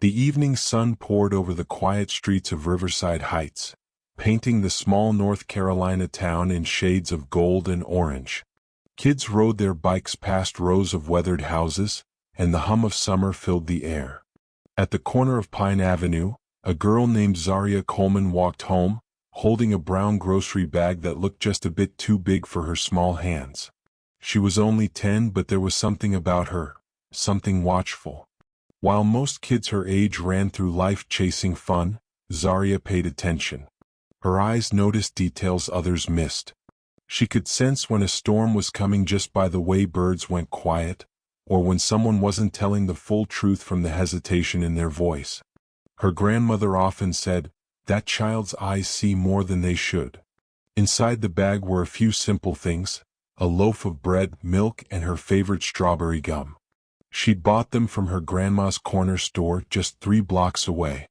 The evening sun poured over the quiet streets of Riverside Heights, painting the small North Carolina town in shades of gold and orange. Kids rode their bikes past rows of weathered houses, and the hum of summer filled the air. At the corner of Pine Avenue, a girl named Zaria Coleman walked home, holding a brown grocery bag that looked just a bit too big for her small hands. She was only 10, but there was something about her, something watchful. While most kids her age ran through life chasing fun, Zaria paid attention. Her eyes noticed details others missed. She could sense when a storm was coming just by the way birds went quiet, or when someone wasn't telling the full truth from the hesitation in their voice. Her grandmother often said, "That child's eyes see more than they should." Inside the bag were a few simple things: a loaf of bread, milk, and her favorite strawberry gum. She'd bought them from her grandma's corner store just 3 blocks away.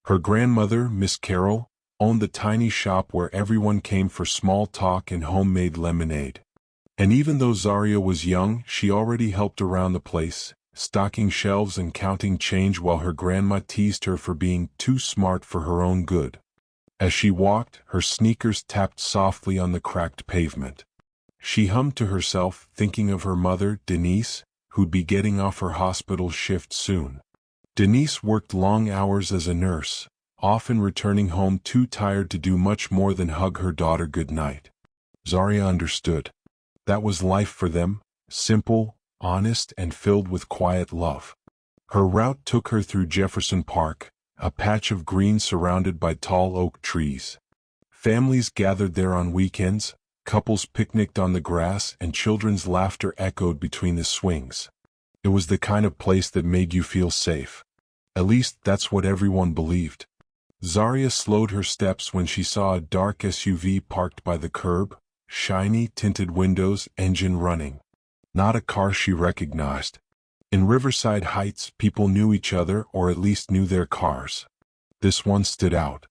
Her grandmother, Miss Carroll, owned the tiny shop where everyone came for small talk and homemade lemonade. And even though Zaria was young, she already helped around the place, stocking shelves and counting change while her grandma teased her for being too smart for her own good. As she walked, her sneakers tapped softly on the cracked pavement. She hummed to herself, thinking of her mother, Denise, who'd be getting off her hospital shift soon. Denise worked long hours as a nurse, often returning home too tired to do much more than hug her daughter goodnight. Zaria understood. That was life for them, simple, honest, and filled with quiet love. Her route took her through Jefferson Park, a patch of green surrounded by tall oak trees. Families gathered there on weekends, couples picnicked on the grass, and children's laughter echoed between the swings. It was the kind of place that made you feel safe. At least that's what everyone believed. Zaria slowed her steps when she saw a dark SUV parked by the curb, shiny tinted windows, engine running. Not a car she recognized. In Riverside Heights, people knew each other, or at least knew their cars. This one stood out.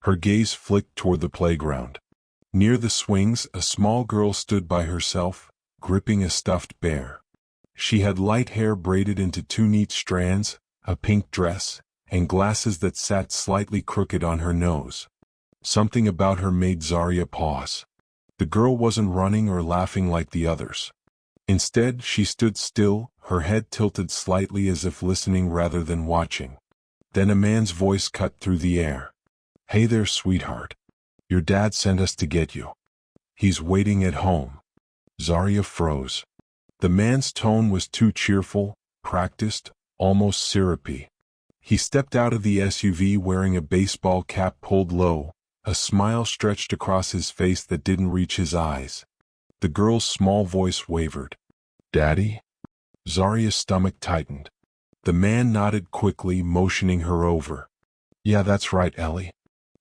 Her gaze flicked toward the playground. Near the swings, a small girl stood by herself, gripping a stuffed bear. She had light hair braided into 2 neat strands, a pink dress, and glasses that sat slightly crooked on her nose. Something about her made Zaria pause. The girl wasn't running or laughing like the others. Instead, she stood still, her head tilted slightly as if listening rather than watching. Then a man's voice cut through the air. "Hey there, sweetheart. Your dad sent us to get you. He's waiting at home." Zaria froze. The man's tone was too cheerful, practiced, almost syrupy. He stepped out of the SUV wearing a baseball cap pulled low, a smile stretched across his face that didn't reach his eyes. The girl's small voice wavered. "Daddy?" Zaria's stomach tightened. The man nodded quickly, motioning her over. "Yeah, that's right, Ellie.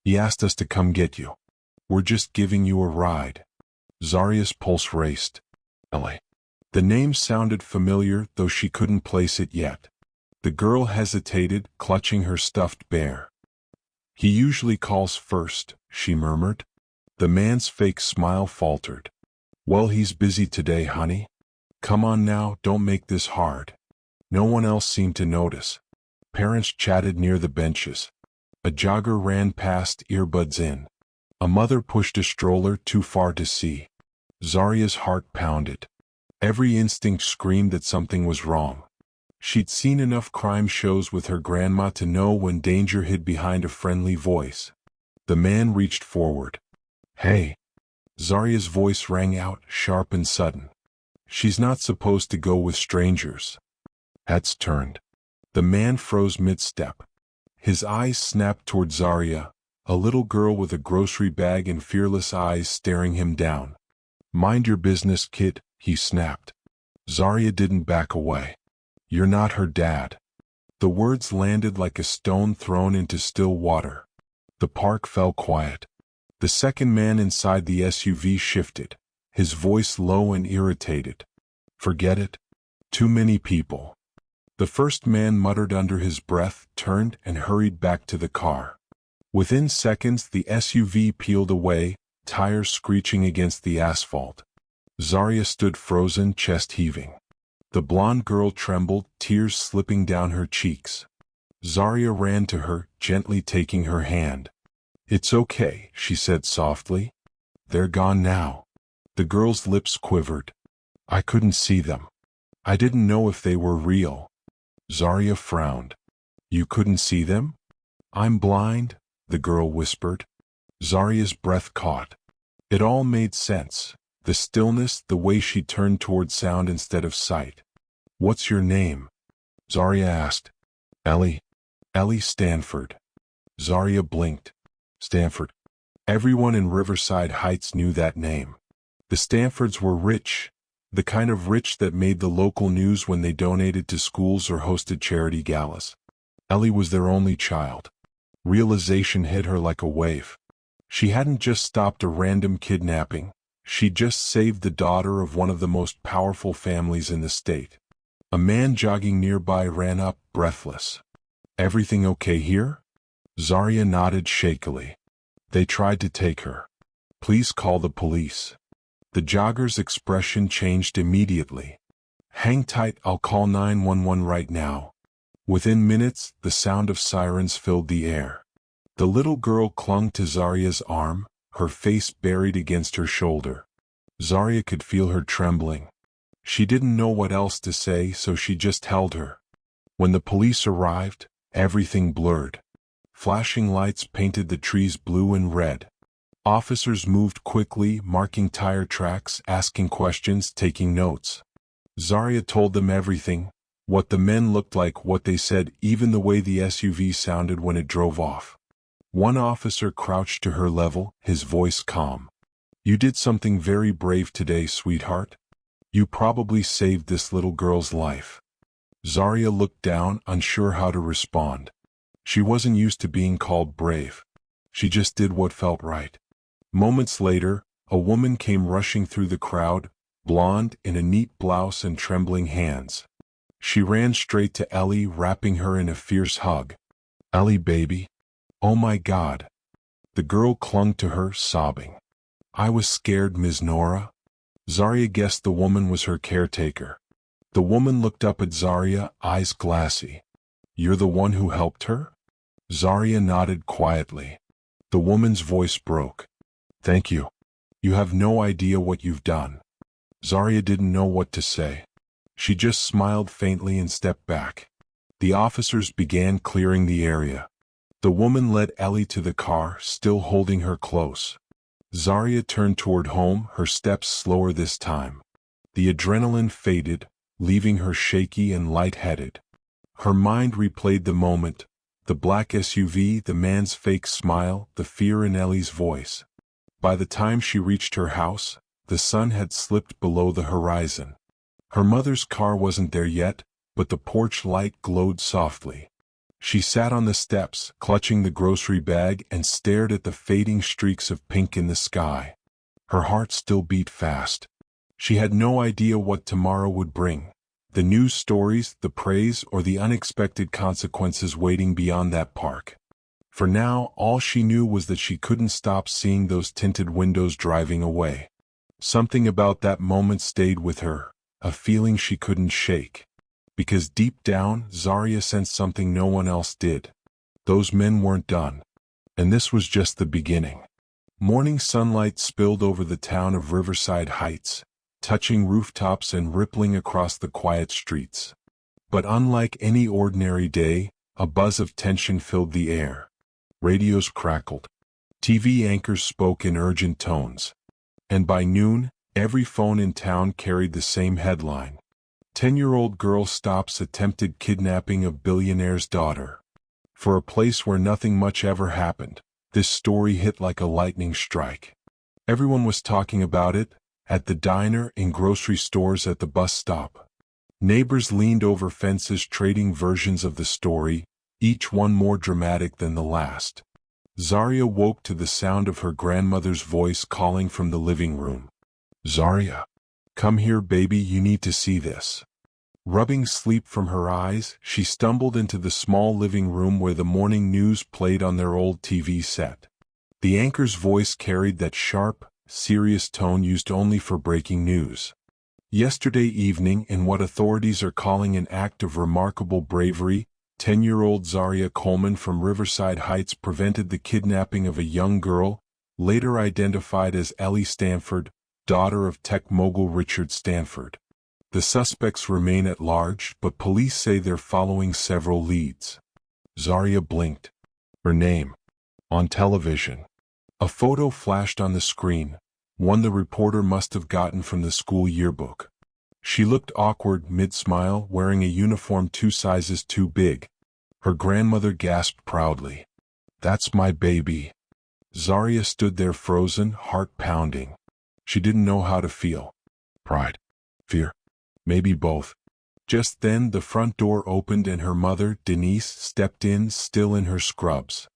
He asked us to come get you. We're just giving you a ride." Zaria's pulse raced. Ellie. The name sounded familiar, though she couldn't place it yet. The girl hesitated, clutching her stuffed bear. "He usually calls first," she murmured. The man's fake smile faltered. "Well, he's busy today, honey. Come on now, don't make this hard." No one else seemed to notice. Parents chatted near the benches. A jogger ran past, earbuds in. A mother pushed a stroller too far to see. Zaria's heart pounded. Every instinct screamed that something was wrong. She'd seen enough crime shows with her grandma to know when danger hid behind a friendly voice. The man reached forward. "Hey." Zaria's voice rang out, sharp and sudden. "She's not supposed to go with strangers." Heads turned. The man froze mid-step. His eyes snapped toward Zaria, a little girl with a grocery bag and fearless eyes staring him down. "Mind your business, kid," he snapped. Zaria didn't back away. "You're not her dad." The words landed like a stone thrown into still water. The park fell quiet. The second man inside the SUV shifted, his voice low and irritated. "Forget it. Too many people." The first man muttered under his breath, turned, and hurried back to the car. Within seconds, the SUV peeled away, tires screeching against the asphalt. Zaria stood frozen, chest heaving. The blonde girl trembled, tears slipping down her cheeks. Zarya ran to her, gently taking her hand. "It's okay," she said softly. "They're gone now." The girl's lips quivered. "I couldn't see them. I didn't know if they were real." Zarya frowned. "You couldn't see them?" "I'm blind," the girl whispered. Zarya's breath caught. It all made sense. The stillness, the way she turned toward sound instead of sight. "What's your name?" Zarya asked. "Ellie." "Ellie Stanford." Zarya blinked. "Stanford." Everyone in Riverside Heights knew that name. The Stanfords were rich, the kind of rich that made the local news when they donated to schools or hosted charity galas. Ellie was their only child. Realization hit her like a wave. She hadn't just stopped a random kidnapping, she'd just saved the daughter of one of the most powerful families in the state. A man jogging nearby ran up, breathless. "Everything okay here?" Zarya nodded shakily. "They tried to take her. Please call the police." The jogger's expression changed immediately. "Hang tight, I'll call 911 right now." Within minutes, the sound of sirens filled the air. The little girl clung to Zarya's arm, her face buried against her shoulder. Zarya could feel her trembling. She didn't know what else to say, so she just held her. When the police arrived, everything blurred. Flashing lights painted the trees blue and red. Officers moved quickly, marking tire tracks, asking questions, taking notes. Zarya told them everything, what the men looked like, what they said, even the way the SUV sounded when it drove off. One officer crouched to her level, his voice calm. "You did something very brave today, sweetheart. You probably saved this little girl's life." Zarya looked down, unsure how to respond. She wasn't used to being called brave. She just did what felt right. Moments later, a woman came rushing through the crowd, blonde, in a neat blouse and trembling hands. She ran straight to Ellie, wrapping her in a fierce hug. "Ellie, baby. Oh my God." The girl clung to her, sobbing. "I was scared, Ms. Nora." Zarya guessed the woman was her caretaker. The woman looked up at Zarya, eyes glassy. "You're the one who helped her?" Zarya nodded quietly. The woman's voice broke. "Thank you. You have no idea what you've done." Zarya didn't know what to say. She just smiled faintly and stepped back. The officers began clearing the area. The woman led Ellie to the car, still holding her close. Zarya turned toward home, her steps slower this time. The adrenaline faded, leaving her shaky and lightheaded. Her mind replayed the moment, the black SUV, the man's fake smile, the fear in Ellie's voice. By the time she reached her house, the sun had slipped below the horizon. Her mother's car wasn't there yet, but the porch light glowed softly. She sat on the steps, clutching the grocery bag, and stared at the fading streaks of pink in the sky. Her heart still beat fast. She had no idea what tomorrow would bring. The news stories, the praise, or the unexpected consequences waiting beyond that park. For now, all she knew was that she couldn't stop seeing those tinted windows driving away. Something about that moment stayed with her, a feeling she couldn't shake. Because deep down, Zarya sensed something no one else did. Those men weren't done. And this was just the beginning. Morning sunlight spilled over the town of Riverside Heights, touching rooftops and rippling across the quiet streets. But unlike any ordinary day, a buzz of tension filled the air. Radios crackled. TV anchors spoke in urgent tones. And by noon, every phone in town carried the same headline. 10-year-old girl stops attempted kidnapping of billionaire's daughter. For a place where nothing much ever happened, this story hit like a lightning strike. Everyone was talking about it, at the diner, in grocery stores, at the bus stop. Neighbors leaned over fences trading versions of the story, each one more dramatic than the last. Zarya woke to the sound of her grandmother's voice calling from the living room. "Zarya, come here, baby, you need to see this." Rubbing sleep from her eyes, she stumbled into the small living room where the morning news played on their old TV set. The anchor's voice carried that sharp, serious tone used only for breaking news. Yesterday evening, in what authorities are calling an act of remarkable bravery, 10-year-old Zaria Coleman from Riverside Heights prevented the kidnapping of a young girl, later identified as Ellie Stanford, daughter of tech mogul Richard Stanford. The suspects remain at large, but police say they're following several leads. Zaria blinked. Her name. On television. A photo flashed on the screen, one the reporter must have gotten from the school yearbook. She looked awkward mid-smile, wearing a uniform 2 sizes too big. Her grandmother gasped proudly. "That's my baby." Zaria stood there frozen, heart pounding. She didn't know how to feel. Pride. Fear. Maybe both. Just then the front door opened and her mother, Denise, stepped in, still in her scrubs.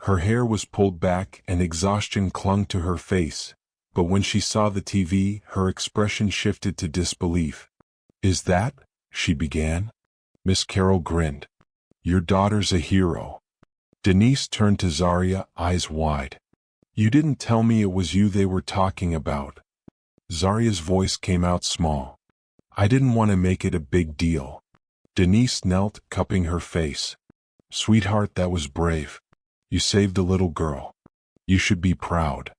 Her hair was pulled back and exhaustion clung to her face, but when she saw the TV, her expression shifted to disbelief. "Is that?" she began. Miss Carroll grinned. "Your daughter's a hero." Denise turned to Zaria, eyes wide. "You didn't tell me it was you they were talking about." Zaria's voice came out small. "I didn't want to make it a big deal." Denise knelt, cupping her face. "Sweetheart, that was brave. You saved a little girl. You should be proud."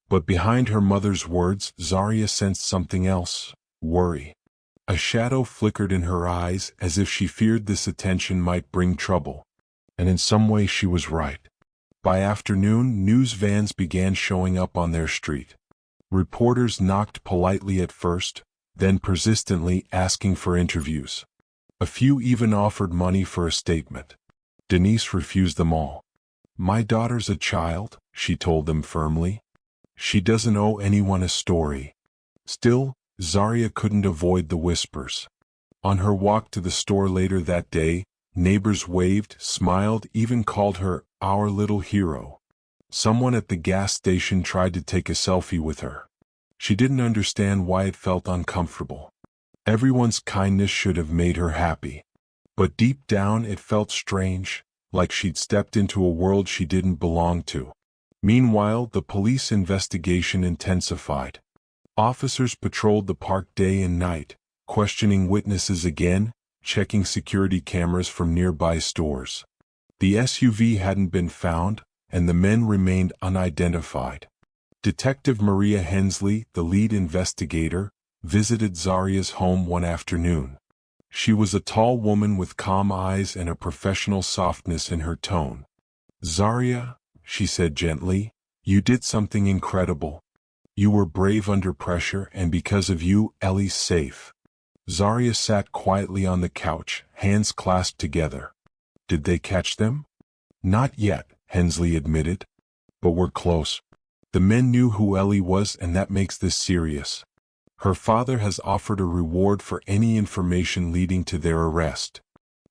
But behind her mother's words, Zaria sensed something else, worry. A shadow flickered in her eyes as if she feared this attention might bring trouble. And in some way she was right. By afternoon, news vans began showing up on their street. Reporters knocked politely at first, then persistently asking for interviews. A few even offered money for a statement. Denise refused them all. "My daughter's a child," she told them firmly. "She doesn't owe anyone a story." Still, Zaria couldn't avoid the whispers. On her walk to the store later that day, neighbors waved, smiled, even called her our little hero. Someone at the gas station tried to take a selfie with her. She didn't understand why it felt uncomfortable. Everyone's kindness should have made her happy. But deep down it felt strange, like she'd stepped into a world she didn't belong to. Meanwhile, the police investigation intensified. Officers patrolled the park day and night, questioning witnesses again, checking security cameras from nearby stores. The SUV hadn't been found, and the men remained unidentified. Detective Maria Hensley, the lead investigator, visited Zaria's home one afternoon. She was a tall woman with calm eyes and a professional softness in her tone. "Zaria," she said gently, "you did something incredible. You were brave under pressure, and because of you, Ellie's safe." Zaria sat quietly on the couch, hands clasped together. "Did they catch them?" "Not yet," Hensley admitted. "But we're close. The men knew who Ellie was, and that makes this serious. Her father has offered a reward for any information leading to their arrest."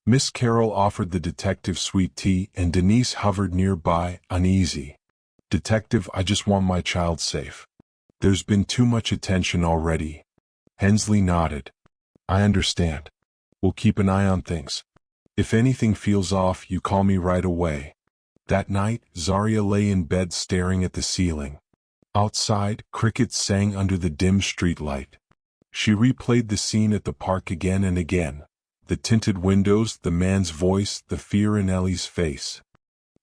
Miss Carroll offered the detective sweet tea, and Denise hovered nearby, uneasy. "Detective, I just want my child safe. There's been too much attention already." Hensley nodded. "I understand. We'll keep an eye on things. If anything feels off, you call me right away." That night, Zaria lay in bed staring at the ceiling. Outside, crickets sang under the dim streetlight. She replayed the scene at the park again and again. The tinted windows, the man's voice, the fear in Ellie's face.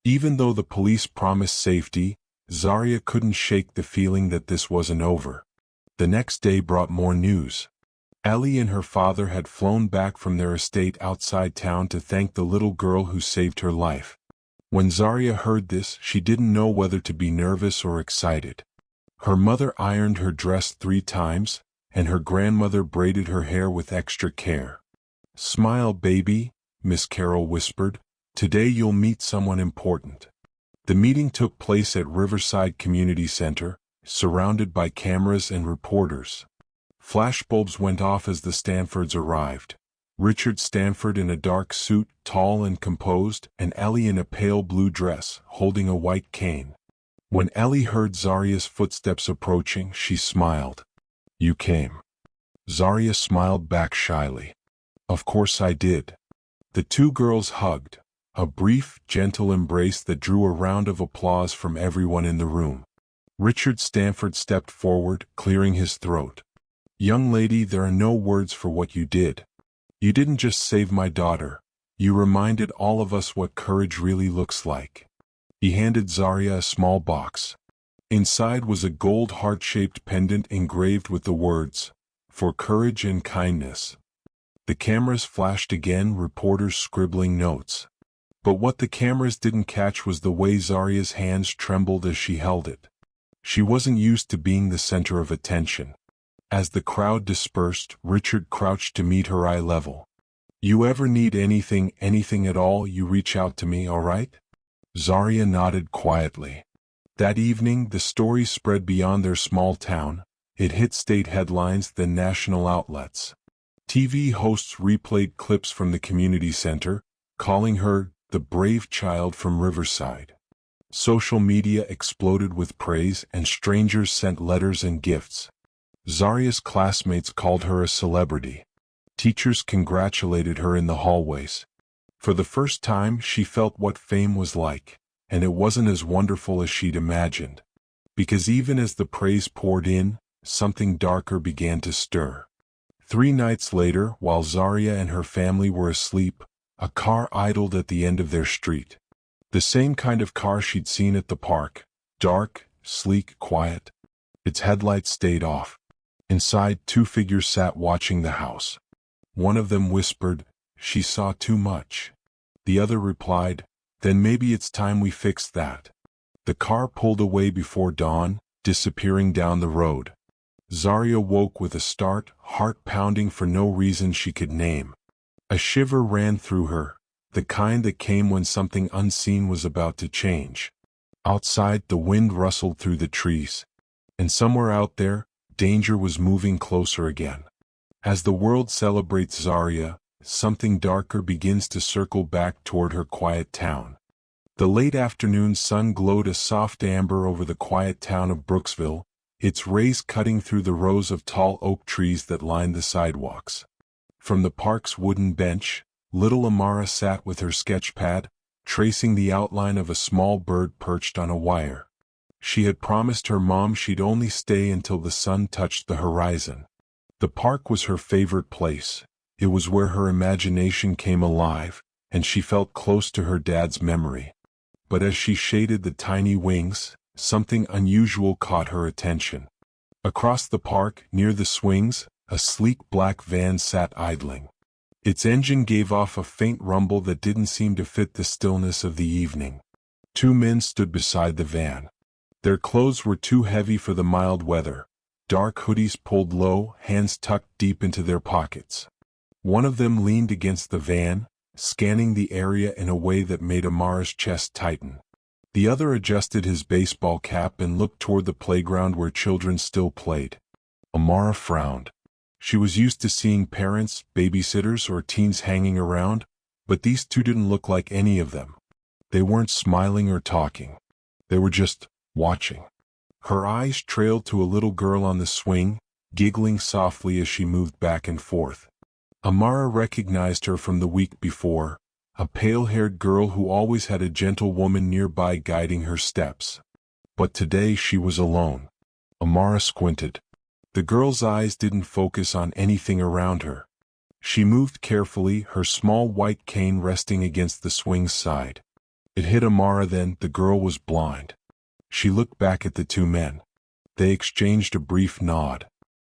Even though the police promised safety, Zaria couldn't shake the feeling that this wasn't over. The next day brought more news. Ellie and her father had flown back from their estate outside town to thank the little girl who saved her life. When Zaria heard this, she didn't know whether to be nervous or excited. Her mother ironed her dress 3 times, and her grandmother braided her hair with extra care. "Smile, baby," Miss Carroll whispered. "Today you'll meet someone important." The meeting took place at Riverside Community Center, surrounded by cameras and reporters. Flashbulbs went off as the Stanfords arrived. Richard Stanford in a dark suit, tall and composed, and Ellie in a pale blue dress, holding a white cane. When Ellie heard Zaria's footsteps approaching, she smiled. "You came." Zaria smiled back shyly. "Of course I did." The two girls hugged, a brief, gentle embrace that drew a round of applause from everyone in the room. Richard Stanford stepped forward, clearing his throat. "Young lady, there are no words for what you did. You didn't just save my daughter. You reminded all of us what courage really looks like. He handed Zarya a small box. Inside was a gold heart-shaped pendant engraved with the words, "For courage and kindness." The cameras flashed again, reporters scribbling notes. But what the cameras didn't catch was the way Zarya's hands trembled as she held it. She wasn't used to being the center of attention. As the crowd dispersed, Richard crouched to meet her eye level. "You ever need anything at all, you reach out to me, all right?" Zarya nodded quietly. That evening, the story spread beyond their small town. It hit state headlines, then national outlets. TV hosts replayed clips from the community center, calling her the brave child from Riverside. Social media exploded with praise, and strangers sent letters and gifts. Zarya's classmates called her a celebrity. Teachers congratulated her in the hallways. For the first time, she felt what fame was like, and it wasn't as wonderful as she'd imagined. Because even as the praise poured in, something darker began to stir. 3 nights later, while Zarya and her family were asleep, a car idled at the end of their street. The same kind of car she'd seen at the park, dark, sleek, quiet. Its headlights stayed off. Inside, 2 figures sat watching the house. One of them whispered, "She saw too much." The other replied, "Then maybe it's time we fixed that." The car pulled away before dawn, disappearing down the road. Zarya woke with a start, heart pounding for no reason she could name. A shiver ran through her, the kind that came when something unseen was about to change. Outside, the wind rustled through the trees. And somewhere out there, danger was moving closer again. As the world celebrates Zarya, something darker begins to circle back toward her quiet town. The late afternoon sun glowed a soft amber over the quiet town of Brooksville, its rays cutting through the rows of tall oak trees that lined the sidewalks. From the park's wooden bench, little Amara sat with her sketch pad, tracing the outline of a small bird perched on a wire. She had promised her mom she'd only stay until the sun touched the horizon. The park was her favorite place. It was where her imagination came alive, and she felt close to her dad's memory. But as she shaded the tiny wings, something unusual caught her attention. Across the park, near the swings, a sleek black van sat idling. Its engine gave off a faint rumble that didn't seem to fit the stillness of the evening. 2 men stood beside the van. Their clothes were too heavy for the mild weather. Dark hoodies pulled low, hands tucked deep into their pockets. One of them leaned against the van, scanning the area in a way that made Amara's chest tighten. The other adjusted his baseball cap and looked toward the playground where children still played. Amara frowned. She was used to seeing parents, babysitters, or teens hanging around, but these 2 didn't look like any of them. They weren't smiling or talking. They were just watching. Her eyes trailed to a little girl on the swing, giggling softly as she moved back and forth. Amara recognized her from the week before, a pale-haired girl who always had a gentle woman nearby guiding her steps. But today she was alone. Amara squinted. The girl's eyes didn't focus on anything around her. She moved carefully, her small white cane resting against the swing's side. It hit Amara then, the girl was blind. She looked back at the 2 men. They exchanged a brief nod.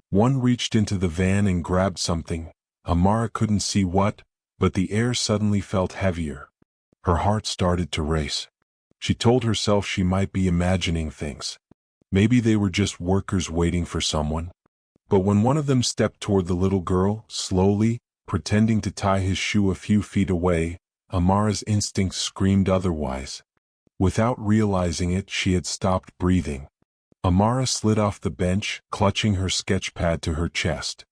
One reached into the van and grabbed something. Amara couldn't see what, but the air suddenly felt heavier. Her heart started to race. She told herself she might be imagining things. Maybe they were just workers waiting for someone. But when one of them stepped toward the little girl, slowly, pretending to tie his shoe a few feet away, Amara's instincts screamed otherwise. Without realizing it, she had stopped breathing. Amara slid off the bench, clutching her sketch pad to her chest.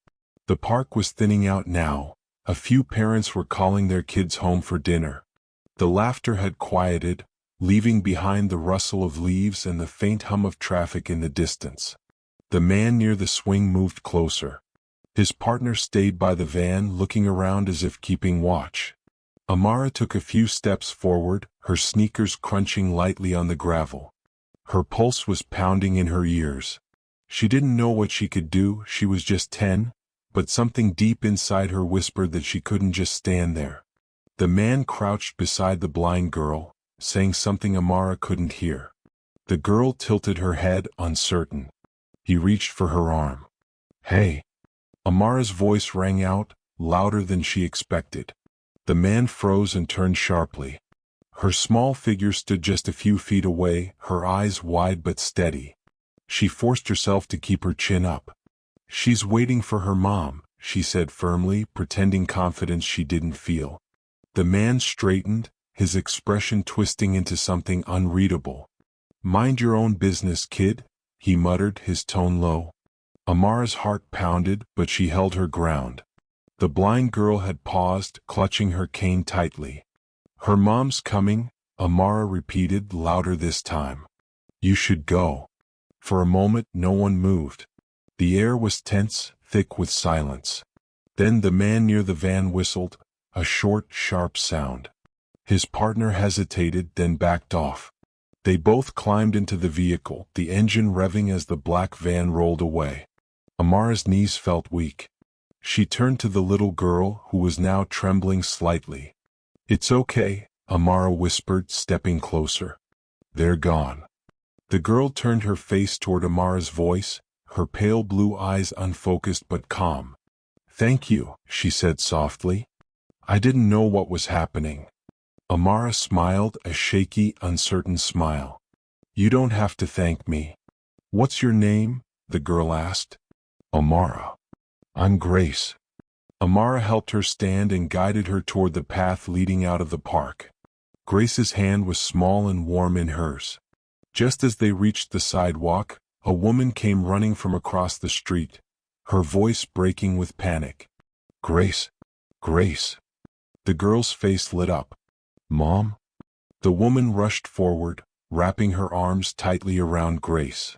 The park was thinning out now. A few parents were calling their kids home for dinner. The laughter had quieted, leaving behind the rustle of leaves and the faint hum of traffic in the distance. The man near the swing moved closer. His partner stayed by the van, looking around as if keeping watch. Amara took a few steps forward, her sneakers crunching lightly on the gravel. Her pulse was pounding in her ears. She didn't know what she could do, she was just 10, but something deep inside her whispered that she couldn't just stand there. The man crouched beside the blind girl, saying something Amara couldn't hear. The girl tilted her head, uncertain. He reached for her arm. "Hey!" Amara's voice rang out, louder than she expected. The man froze and turned sharply. Her small figure stood just a few feet away, her eyes wide but steady. She forced herself to keep her chin up. "She's waiting for her mom," she said firmly, pretending confidence she didn't feel. The man straightened, his expression twisting into something unreadable. "Mind your own business, kid," he muttered, his tone low. Amara's heart pounded, but she held her ground. The blind girl had paused, clutching her cane tightly. "Her mom's coming," Amara repeated, louder this time. "You should go." For a moment no one moved. The air was tense, thick with silence. Then the man near the van whistled, a short, sharp sound. His partner hesitated, then backed off. They both climbed into the vehicle, the engine revving as the black van rolled away. Amara's knees felt weak. She turned to the little girl, who was now trembling slightly. "It's okay," Amara whispered, stepping closer. "They're gone." The girl turned her face toward Amara's voice, her pale blue eyes unfocused but calm. "Thank you," she said softly. "I didn't know what was happening." Amara smiled, a shaky, uncertain smile. "You don't have to thank me." "What's your name?" the girl asked. "Amara." "I'm Grace." Amara helped her stand and guided her toward the path leading out of the park. Grace's hand was small and warm in hers. Just as they reached the sidewalk, a woman came running from across the street, her voice breaking with panic. "Grace! Grace!" The girl's face lit up. "Mom?" The woman rushed forward, wrapping her arms tightly around Grace.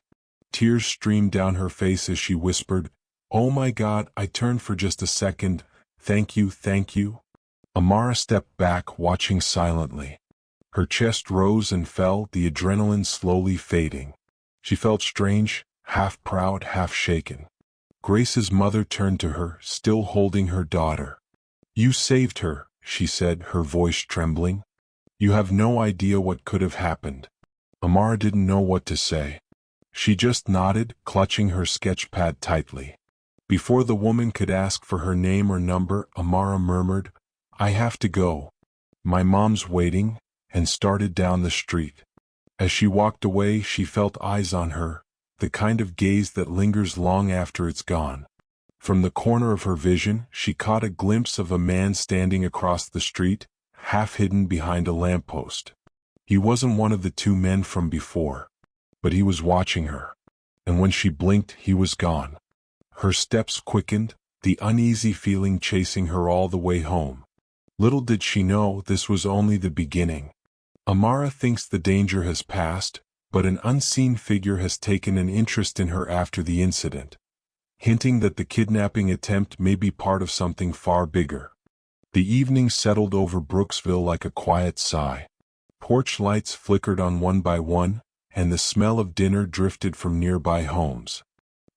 Tears streamed down her face as she whispered, "Oh my God, I turned for just a second. Thank you, thank you." Amara stepped back, watching silently. Her chest rose and fell, the adrenaline slowly fading. She felt strange, half proud, half shaken. Grace's mother turned to her, still holding her daughter. "You saved her," she said, her voice trembling. "You have no idea what could have happened." Amara didn't know what to say. She just nodded, clutching her sketch pad tightly. Before the woman could ask for her name or number, Amara murmured, "I have to go. My mom's waiting," and started down the street. As she walked away, she felt eyes on her, the kind of gaze that lingers long after it's gone. From the corner of her vision, she caught a glimpse of a man standing across the street, half hidden behind a lamppost. He wasn't one of the two men from before, but he was watching her. And when she blinked, he was gone. Her steps quickened, the uneasy feeling chasing her all the way home. Little did she know this was only the beginning. Amara thinks the danger has passed, but an unseen figure has taken an interest in her after the incident, hinting that the kidnapping attempt may be part of something far bigger. The evening settled over Brooksville like a quiet sigh. Porch lights flickered on one by one, and the smell of dinner drifted from nearby homes.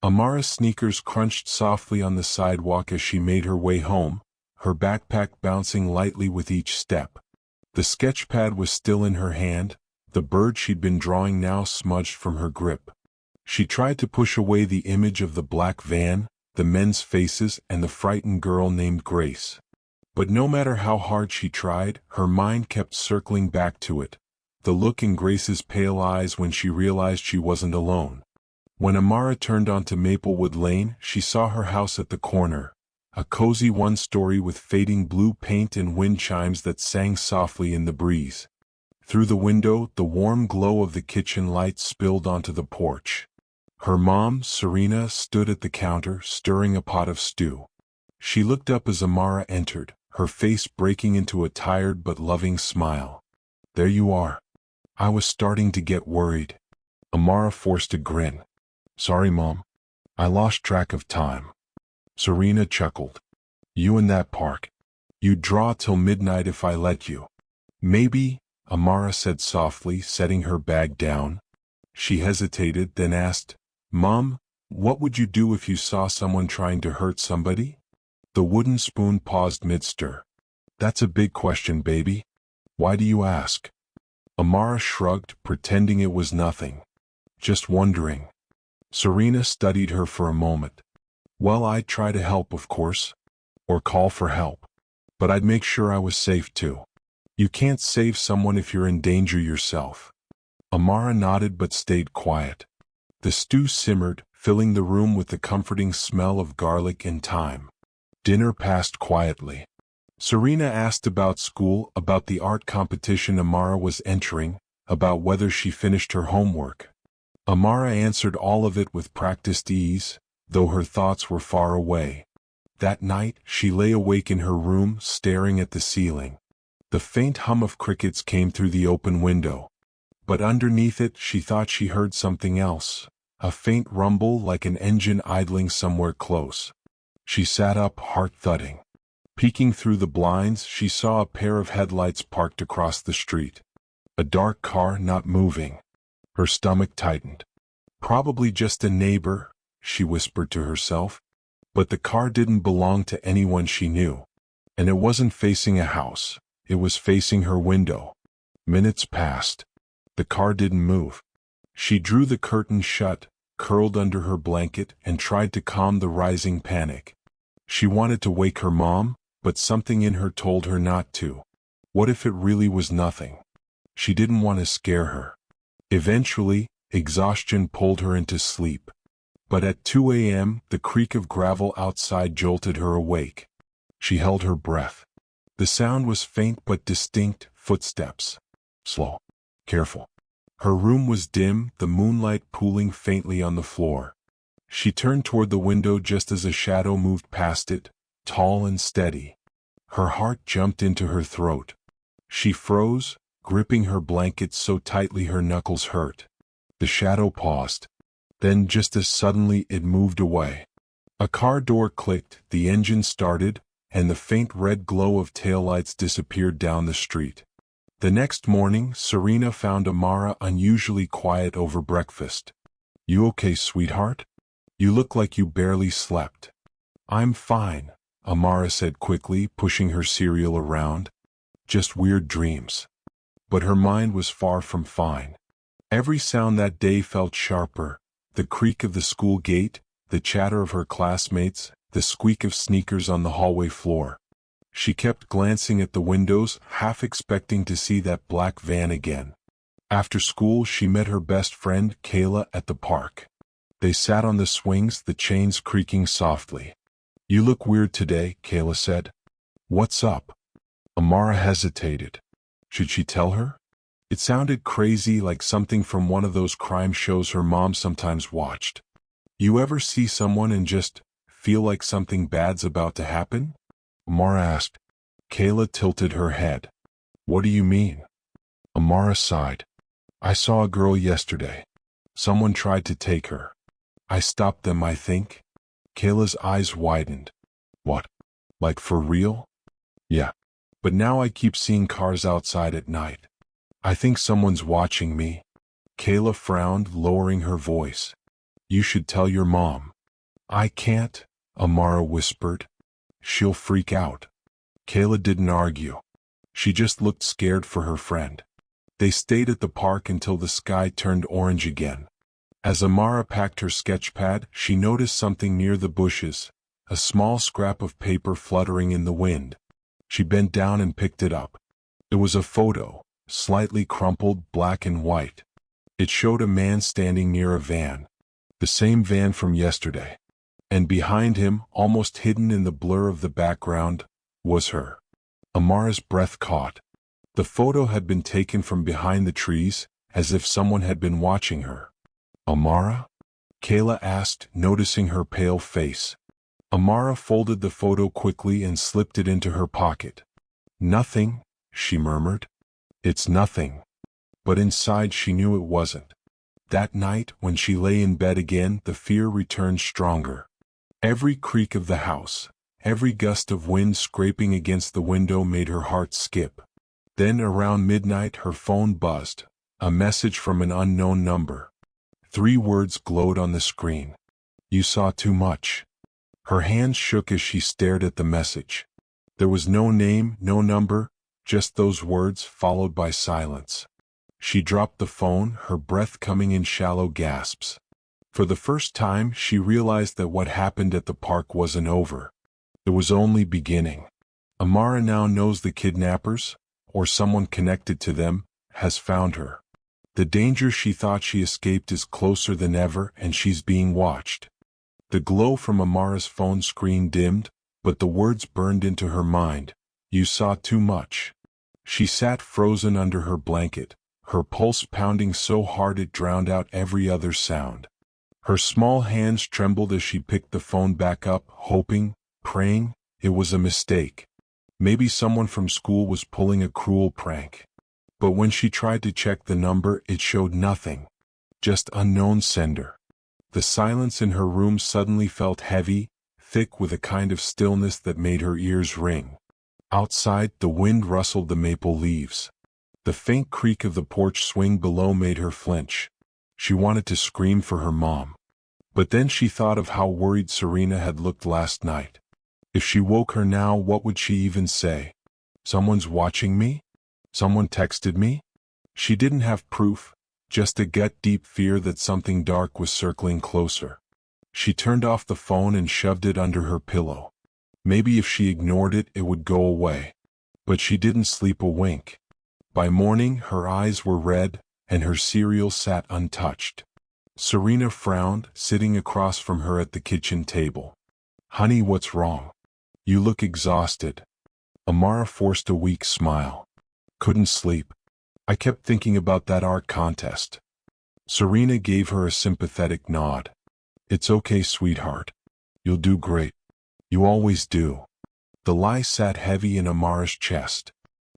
Amara's sneakers crunched softly on the sidewalk as she made her way home, her backpack bouncing lightly with each step. The sketch pad was still in her hand, the bird she'd been drawing now smudged from her grip. She tried to push away the image of the black van, the men's faces, and the frightened girl named Grace. But no matter how hard she tried, her mind kept circling back to it, the look in Grace's pale eyes when she realized she wasn't alone. When Amara turned onto Maplewood Lane, she saw her house at the corner, a cozy one-story with fading blue paint and wind chimes that sang softly in the breeze. Through the window, the warm glow of the kitchen lights spilled onto the porch. Her mom, Serena, stood at the counter, stirring a pot of stew. She looked up as Amara entered, her face breaking into a tired but loving smile. "There you are. I was starting to get worried." Amara forced a grin. "Sorry, Mom. I lost track of time." Serena chuckled. "You in that park. You'd draw till midnight if I let you." "Maybe," Amara said softly, setting her bag down. She hesitated, then asked, "Mom, what would you do if you saw someone trying to hurt somebody?" The wooden spoon paused mid-stir. That's a big question, baby. Why do you ask? Amara shrugged, pretending it was nothing. Just wondering. Serena studied her for a moment. Well, I'd try to help, of course. Or call for help. But I'd make sure I was safe too. You can't save someone if you're in danger yourself. Amara nodded but stayed quiet. The stew simmered, filling the room with the comforting smell of garlic and thyme. Dinner passed quietly. Serena asked about school, about the art competition Amara was entering, about whether she finished her homework. Amara answered all of it with practiced ease, though her thoughts were far away. That night, she lay awake in her room, staring at the ceiling. The faint hum of crickets came through the open window. But underneath it, she thought she heard something else, a faint rumble like an engine idling somewhere close. She sat up, heart thudding. Peeking through the blinds, she saw a pair of headlights parked across the street. A dark car, not moving. Her stomach tightened. Probably just a neighbor, she whispered to herself. But the car didn't belong to anyone she knew. And it wasn't facing a house. It was facing her window. Minutes passed. The car didn't move. She drew the curtain shut, curled under her blanket, and tried to calm the rising panic. She wanted to wake her mom, but something in her told her not to. What if it really was nothing? She didn't want to scare her. Eventually, exhaustion pulled her into sleep. But at 2 a.m., the creak of gravel outside jolted her awake. She held her breath. The sound was faint but distinct, footsteps. Slow. Careful. Her room was dim, the moonlight pooling faintly on the floor. She turned toward the window just as a shadow moved past it, tall and steady. Her heart jumped into her throat. She froze, gripping her blanket so tightly her knuckles hurt. The shadow paused. Then just as suddenly it moved away. A car door clicked, the engine started, and the faint red glow of taillights disappeared down the street. The next morning, Serena found Amara unusually quiet over breakfast. "You okay, sweetheart? You look like you barely slept." "I'm fine," Amara said quickly, pushing her cereal around. "Just weird dreams." But her mind was far from fine. Every sound that day felt sharper. The creak of the school gate, the chatter of her classmates, the squeak of sneakers on the hallway floor. She kept glancing at the windows, half expecting to see that black van again. After school, she met her best friend, Kayla, at the park. They sat on the swings, the chains creaking softly. "You look weird today," Kayla said. "What's up?" Amara hesitated. Should she tell her? It sounded crazy, like something from one of those crime shows her mom sometimes watched. You ever see someone and just feel like something bad's about to happen? Amara asked. Kayla tilted her head. "What do you mean?" Amara sighed. "I saw a girl yesterday. Someone tried to take her. I stopped them, I think." Kayla's eyes widened. "What? Like for real?" "Yeah. But now I keep seeing cars outside at night. I think someone's watching me." Kayla frowned, lowering her voice. "You should tell your mom." "I can't," Amara whispered. "She'll freak out." Kayla didn't argue. She just looked scared for her friend. They stayed at the park until the sky turned orange again. As Amara packed her sketch pad, she noticed something near the bushes, a small scrap of paper fluttering in the wind. She bent down and picked it up. It was a photo, slightly crumpled, black and white. It showed a man standing near a van. The same van from yesterday. And behind him, almost hidden in the blur of the background, was her. Amara's breath caught. The photo had been taken from behind the trees, as if someone had been watching her. "Amara?" Kayla asked, noticing her pale face. Amara folded the photo quickly and slipped it into her pocket. "Nothing," she murmured. "It's nothing." But inside she knew it wasn't. That night, when she lay in bed again, the fear returned stronger. Every creak of the house, every gust of wind scraping against the window made her heart skip. Then around midnight her phone buzzed, a message from an unknown number. 3 words glowed on the screen. "You saw too much." Her hands shook as she stared at the message. There was no name, no number, just those words followed by silence. She dropped the phone, her breath coming in shallow gasps. For the first time, she realized that what happened at the park wasn't over. It was only beginning. Amara now knows the kidnappers, or someone connected to them, has found her. The danger she thought she escaped is closer than ever, and she's being watched. The glow from Amara's phone screen dimmed, but the words burned into her mind. You saw too much. She sat frozen under her blanket, her pulse pounding so hard it drowned out every other sound. Her small hands trembled as she picked the phone back up, hoping, praying, it was a mistake. Maybe someone from school was pulling a cruel prank. But when she tried to check the number, it showed nothing. Just unknown sender. The silence in her room suddenly felt heavy, thick with a kind of stillness that made her ears ring. Outside, the wind rustled the maple leaves. The faint creak of the porch swing below made her flinch. She wanted to scream for her mom. But then she thought of how worried Serena had looked last night. If she woke her now, what would she even say? Someone's watching me? Someone texted me? She didn't have proof, just a gut-deep fear that something dark was circling closer. She turned off the phone and shoved it under her pillow. Maybe if she ignored it, it would go away. But she didn't sleep a wink. By morning, her eyes were red, and her cereal sat untouched. Serena frowned, sitting across from her at the kitchen table. Honey, what's wrong? You look exhausted. Amara forced a weak smile. Couldn't sleep. I kept thinking about that art contest. Serena gave her a sympathetic nod. It's okay, sweetheart. You'll do great. You always do. The lie sat heavy in Amara's chest.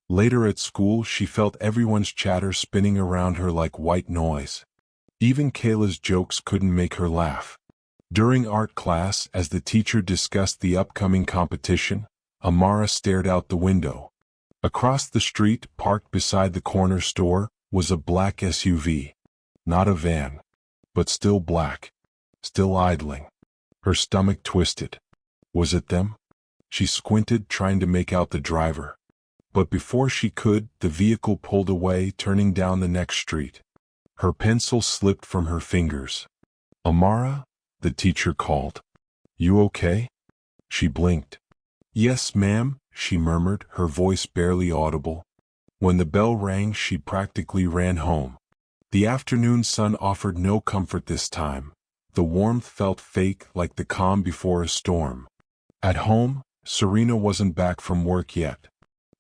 Later at school, she felt everyone's chatter spinning around her like white noise. Even Kayla's jokes couldn't make her laugh. During art class, as the teacher discussed the upcoming competition, Amara stared out the window. Across the street, parked beside the corner store, was a black SUV. Not a van, but still black, still idling. Her stomach twisted. Was it them? She squinted, trying to make out the driver. But before she could, the vehicle pulled away, turning down the next street. Her pencil slipped from her fingers. Amara? The teacher called. You okay? She blinked. Yes, ma'am, she murmured, her voice barely audible. When the bell rang, she practically ran home. The afternoon sun offered no comfort this time. The warmth felt fake, like the calm before a storm. At home, Serena wasn't back from work yet.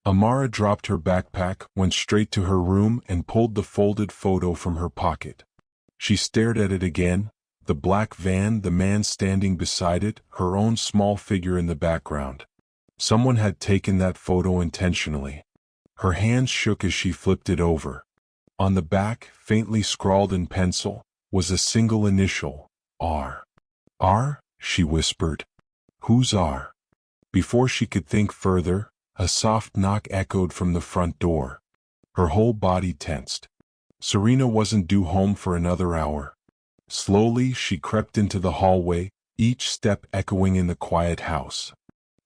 Amara dropped her backpack, went straight to her room, and pulled the folded photo from her pocket. She stared at it again, the black van, the man standing beside it, her own small figure in the background. Someone had taken that photo intentionally. Her hands shook as she flipped it over. On the back, faintly scrawled in pencil, was a single initial, R. R? She whispered. Who's R? Before she could think further, a soft knock echoed from the front door. Her whole body tensed. Serena wasn't due home for another hour. Slowly, she crept into the hallway, each step echoing in the quiet house.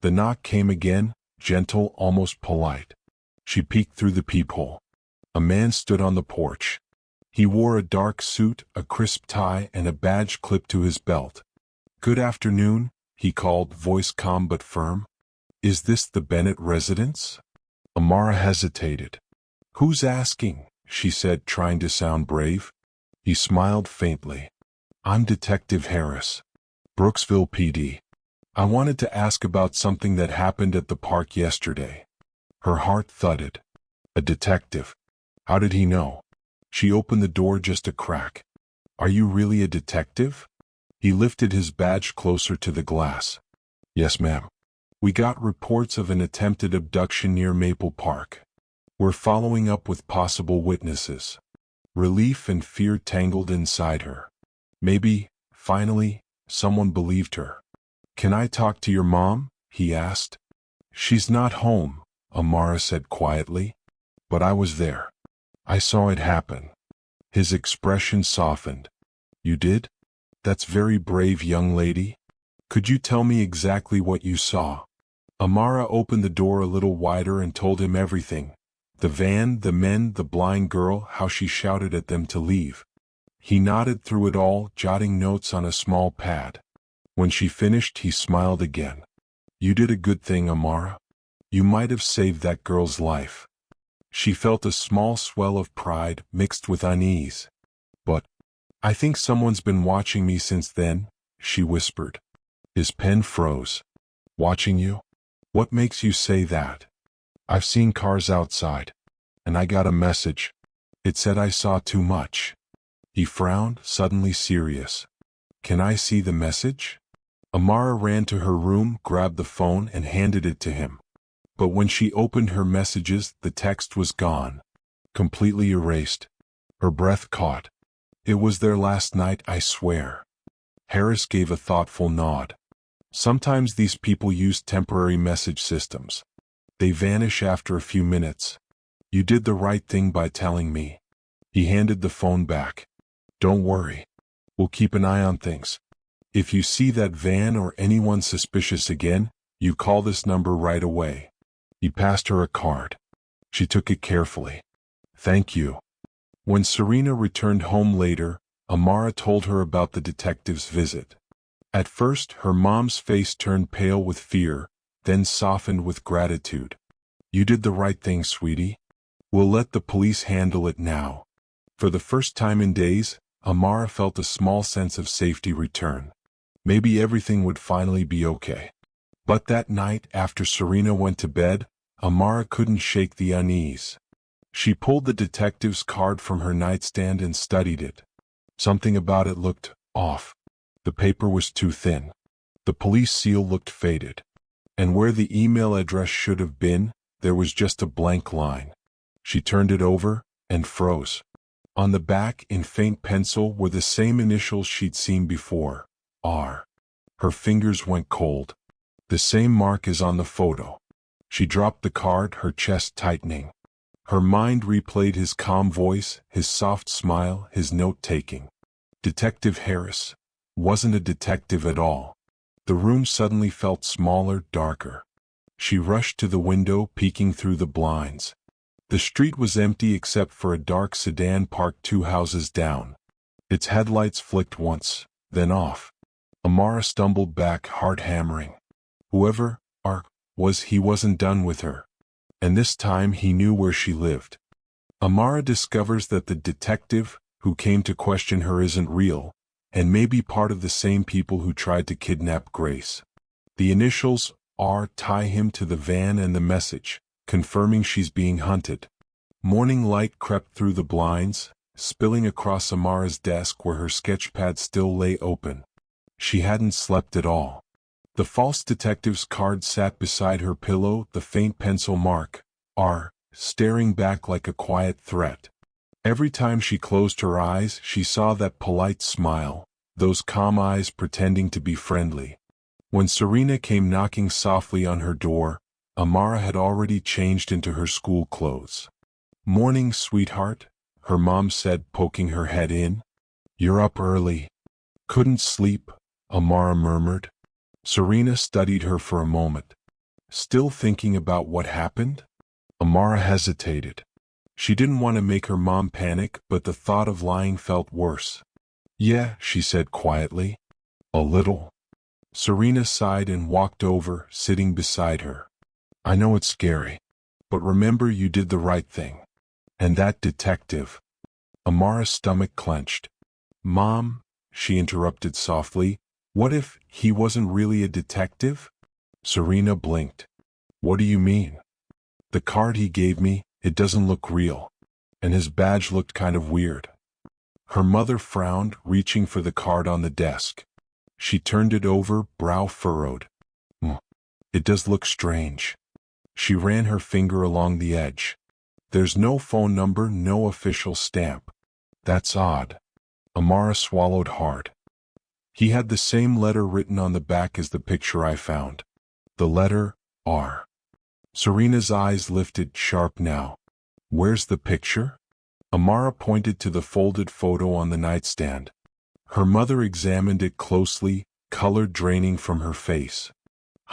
The knock came again, gentle, almost polite. She peeked through the peephole. A man stood on the porch. He wore a dark suit, a crisp tie, and a badge clipped to his belt. Good afternoon, he called, voice calm but firm. Is this the Bennett residence? Amara hesitated. Who's asking? She said, trying to sound brave. He smiled faintly. I'm Detective Harris, Brooksville PD. I wanted to ask about something that happened at the park yesterday. Her heart thudded. A detective. How did he know? She opened the door just a crack. Are you really a detective? He lifted his badge closer to the glass. Yes, ma'am. We got reports of an attempted abduction near Maple Park. We're following up with possible witnesses. Relief and fear tangled inside her. Maybe, finally, someone believed her. Can I talk to your mom? He asked. She's not home, Amara said quietly. But I was there. I saw it happen. His expression softened. You did? That's very brave, young lady. Could you tell me exactly what you saw? Amara opened the door a little wider and told him everything. The van, the men, the blind girl, how she shouted at them to leave. He nodded through it all, jotting notes on a small pad. When she finished, he smiled again. You did a good thing, Amara. You might have saved that girl's life. She felt a small swell of pride mixed with unease. But I think someone's been watching me since then, she whispered. His pen froze. Watching you? What makes you say that? I've seen cars outside. And I got a message. It said I saw too much. He frowned, suddenly serious. Can I see the message? Amara ran to her room, grabbed the phone, and handed it to him. But when she opened her messages, the text was gone. Completely erased. Her breath caught. It was there last night, I swear. Harris gave a thoughtful nod. Sometimes these people use temporary message systems. They vanish after a few minutes. You did the right thing by telling me. He handed the phone back. Don't worry. We'll keep an eye on things. If you see that van or anyone suspicious again, you call this number right away. He passed her a card. She took it carefully. Thank you. When Serena returned home later, Amara told her about the detective's visit. At first, her mom's face turned pale with fear, then softened with gratitude. You did the right thing, sweetie. We'll let the police handle it now. For the first time in days, Amara felt a small sense of safety return. Maybe everything would finally be okay. But that night, after Serena went to bed, Amara couldn't shake the unease. She pulled the detective's card from her nightstand and studied it. Something about it looked off. The paper was too thin. The police seal looked faded. And where the email address should have been, there was just a blank line. She turned it over and froze. On the back, in faint pencil, were the same initials she'd seen before. R. Her fingers went cold. The same mark as on the photo. She dropped the card, her chest tightening. Her mind replayed his calm voice, his soft smile, his note-taking. Detective Harris wasn't a detective at all. The room suddenly felt smaller, darker. She rushed to the window, peeking through the blinds. The street was empty except for a dark sedan parked 2 houses down. Its headlights flicked once, then off. Amara stumbled back, heart hammering. Whoever R was, he wasn't done with her. And this time he knew where she lived. Amara discovers that the detective who came to question her isn't real, and may be part of the same people who tried to kidnap Grace. The initials R tie him to the van and the message, confirming she's being hunted. Morning light crept through the blinds, spilling across Amara's desk where her sketchpad still lay open. She hadn't slept at all. The false detective's card sat beside her pillow, the faint pencil mark, R, staring back like a quiet threat. Every time she closed her eyes, she saw that polite smile, those calm eyes pretending to be friendly. When Serena came knocking softly on her door, Amara had already changed into her school clothes. Morning, sweetheart, her mom said, poking her head in. You're up early. Couldn't sleep, Amara murmured. Serena studied her for a moment. Still thinking about what happened? Amara hesitated. She didn't want to make her mom panic, but the thought of lying felt worse. Yeah, she said quietly. A little. Serena sighed and walked over, sitting beside her. I know it's scary. But remember, you did the right thing. And that detective. Amara's stomach clenched. Mom, she interrupted softly, what if he wasn't really a detective? Serena blinked. What do you mean? The card he gave me, it doesn't look real. And his badge looked kind of weird. Her mother frowned, reaching for the card on the desk. She turned it over, brow furrowed. It does look strange. She ran her finger along the edge. There's no phone number, no official stamp. That's odd. Amara swallowed hard. He had the same letter written on the back as the picture I found. The letter R. Serena's eyes lifted, sharp now. Where's the picture? Amara pointed to the folded photo on the nightstand. Her mother examined it closely, color draining from her face.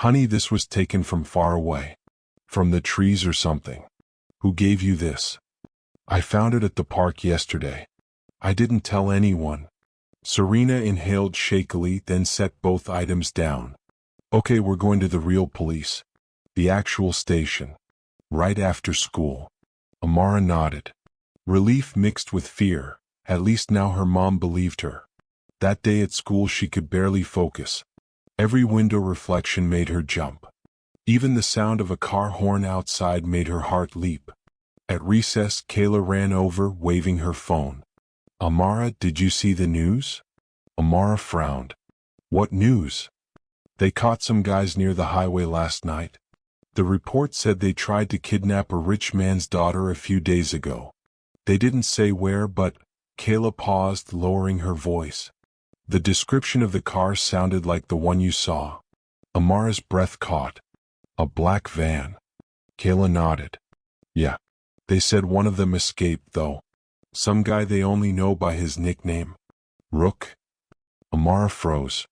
Honey, this was taken from far away. From the trees or something. Who gave you this? I found it at the park yesterday. I didn't tell anyone. Serena inhaled shakily, then set both items down. Okay, we're going to the real police. The actual station. Right after school. Amara nodded. Relief mixed with fear. At least now her mom believed her. That day at school she could barely focus. Every window reflection made her jump. Even the sound of a car horn outside made her heart leap. At recess, Kayla ran over, waving her phone. Amara, did you see the news? Amara frowned. What news? They caught some guys near the highway last night. The report said they tried to kidnap a rich man's daughter a few days ago. They didn't say where, but... Kayla paused, lowering her voice. The description of the car sounded like the one you saw. Amara's breath caught. A black van. Kayla nodded. Yeah. They said one of them escaped, though. Some guy they only know by his nickname. Rook? Amara froze.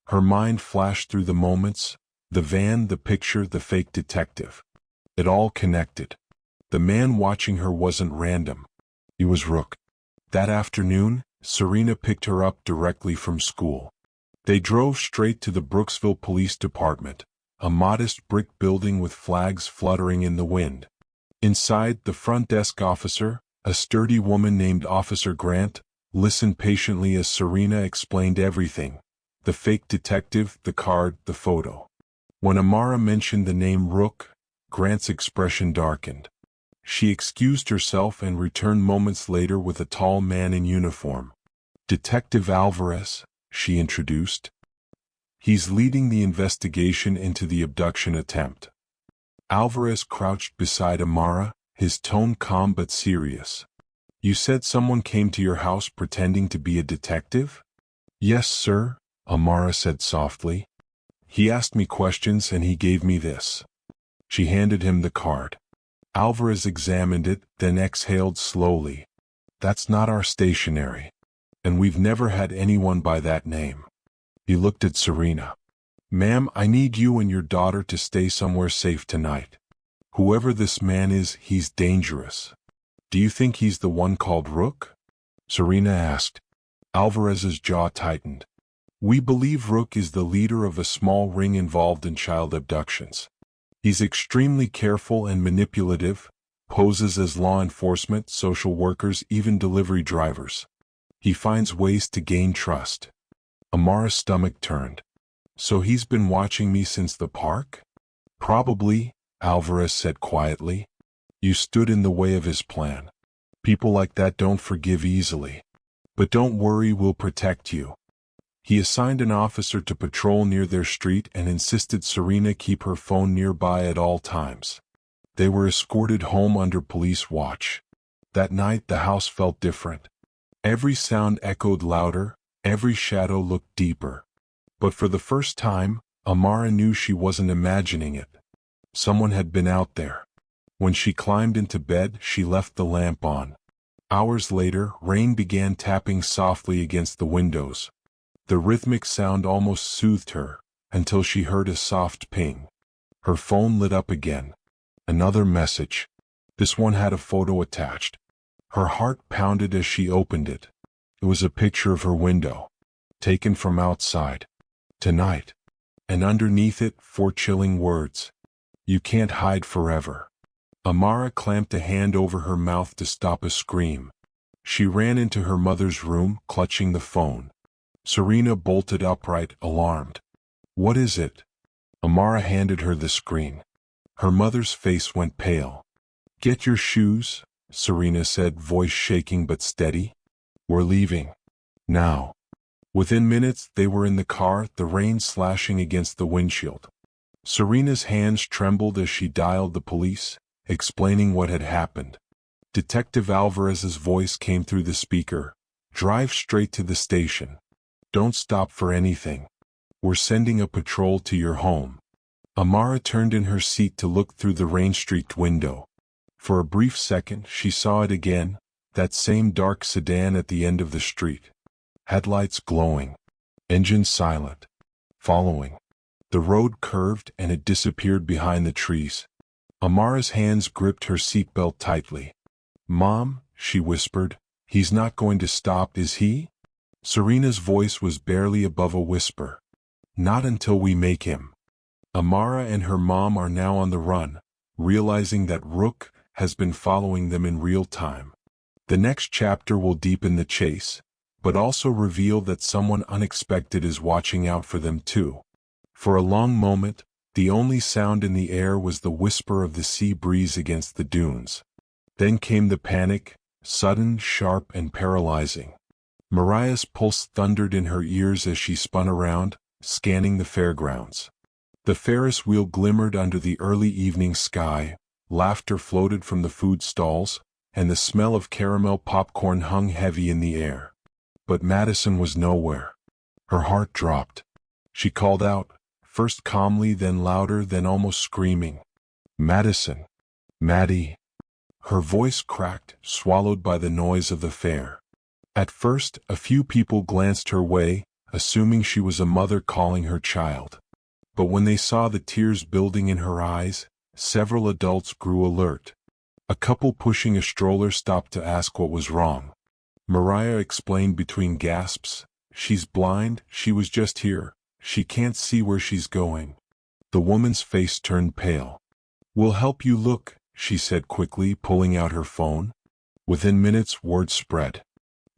Her mind flashed through the moments. The van, the picture, the fake detective. It all connected. The man watching her wasn't random. He was Rook. That afternoon, Serena picked her up directly from school. They drove straight to the Brooksville Police Department, a modest brick building with flags fluttering in the wind. Inside, the front desk officer, a sturdy woman named Officer Grant, listened patiently as Serena explained everything. The fake detective, the card, the photo. When Amara mentioned the name Rook, Grant's expression darkened. She excused herself and returned moments later with a tall man in uniform. Detective Alvarez, she introduced. He's leading the investigation into the abduction attempt. Alvarez crouched beside Amara, his tone calm but serious. You said someone came to your house pretending to be a detective? Yes, sir, Amara said softly. He asked me questions and he gave me this. She handed him the card. Alvarez examined it, then exhaled slowly. That's not our stationery. And we've never had anyone by that name. He looked at Serena. Ma'am, I need you and your daughter to stay somewhere safe tonight. Whoever this man is, he's dangerous. Do you think he's the one called Rook? Serena asked. Alvarez's jaw tightened. We believe Rook is the leader of a small ring involved in child abductions. He's extremely careful and manipulative, poses as law enforcement, social workers, even delivery drivers. He finds ways to gain trust. Amara's stomach turned. So he's been watching me since the park? Probably, Alvarez said quietly. You stood in the way of his plan. People like that don't forgive easily. But don't worry, we'll protect you. He assigned an officer to patrol near their street and insisted Serena keep her phone nearby at all times. They were escorted home under police watch. That night the house felt different. Every sound echoed louder, every shadow looked deeper. But for the first time, Amara knew she wasn't imagining it. Someone had been out there. When she climbed into bed, she left the lamp on. Hours later, rain began tapping softly against the windows. The rhythmic sound almost soothed her, until she heard a soft ping. Her phone lit up again. Another message. This one had a photo attached. Her heart pounded as she opened it. It was a picture of her window, taken from outside. Tonight. And underneath it, 4 chilling words. You can't hide forever. Amara clamped a hand over her mouth to stop a scream. She ran into her mother's room, clutching the phone. Serena bolted upright, alarmed. What is it? Amara handed her the screen. Her mother's face went pale. Get your shoes, Serena said, voice shaking but steady. We're leaving. Now. Within minutes, they were in the car, the rain slashing against the windshield. Serena's hands trembled as she dialed the police, explaining what had happened. Detective Alvarez's voice came through the speaker. Drive straight to the station. Don't stop for anything. We're sending a patrol to your home. Amara turned in her seat to look through the rain-streaked window. For a brief second, she saw it again, that same dark sedan at the end of the street. Headlights glowing. Engine silent. Following. The road curved and it disappeared behind the trees. Amara's hands gripped her seatbelt tightly. "Mom," she whispered, "he's not going to stop, is he?" Serena's voice was barely above a whisper. "Not until we make him." Amara and her mom are now on the run, realizing that Rook has been following them in real time. The next chapter will deepen the chase, but also reveal that someone unexpected is watching out for them too. For a long moment, the only sound in the air was the whisper of the sea breeze against the dunes. Then came the panic, sudden, sharp, and paralyzing. Mariah's pulse thundered in her ears as she spun around, scanning the fairgrounds. The Ferris wheel glimmered under the early evening sky, laughter floated from the food stalls, and the smell of caramel popcorn hung heavy in the air. But Madison was nowhere. Her heart dropped. She called out, first calmly, then louder, then almost screaming. "Madison! Maddie!" Her voice cracked, swallowed by the noise of the fair. At first, a few people glanced her way, assuming she was a mother calling her child. But when they saw the tears building in her eyes, several adults grew alert. A couple pushing a stroller stopped to ask what was wrong. Mariah explained between gasps, "She's blind, she was just here. She can't see where she's going." The woman's face turned pale. "We'll help you look," she said quickly, pulling out her phone. Within minutes, word spread.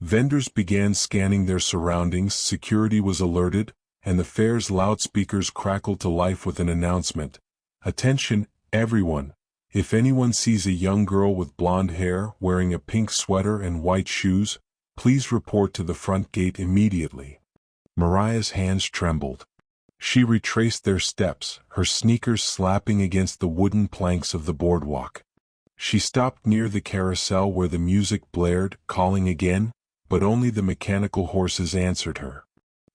Vendors began scanning their surroundings, security was alerted, and the fair's loudspeakers crackled to life with an announcement. "Attention, everyone. If anyone sees a young girl with blonde hair wearing a pink sweater and white shoes, please report to the front gate immediately." Mariah's hands trembled. She retraced their steps, her sneakers slapping against the wooden planks of the boardwalk. She stopped near the carousel where the music blared, calling again, but only the mechanical horses answered her.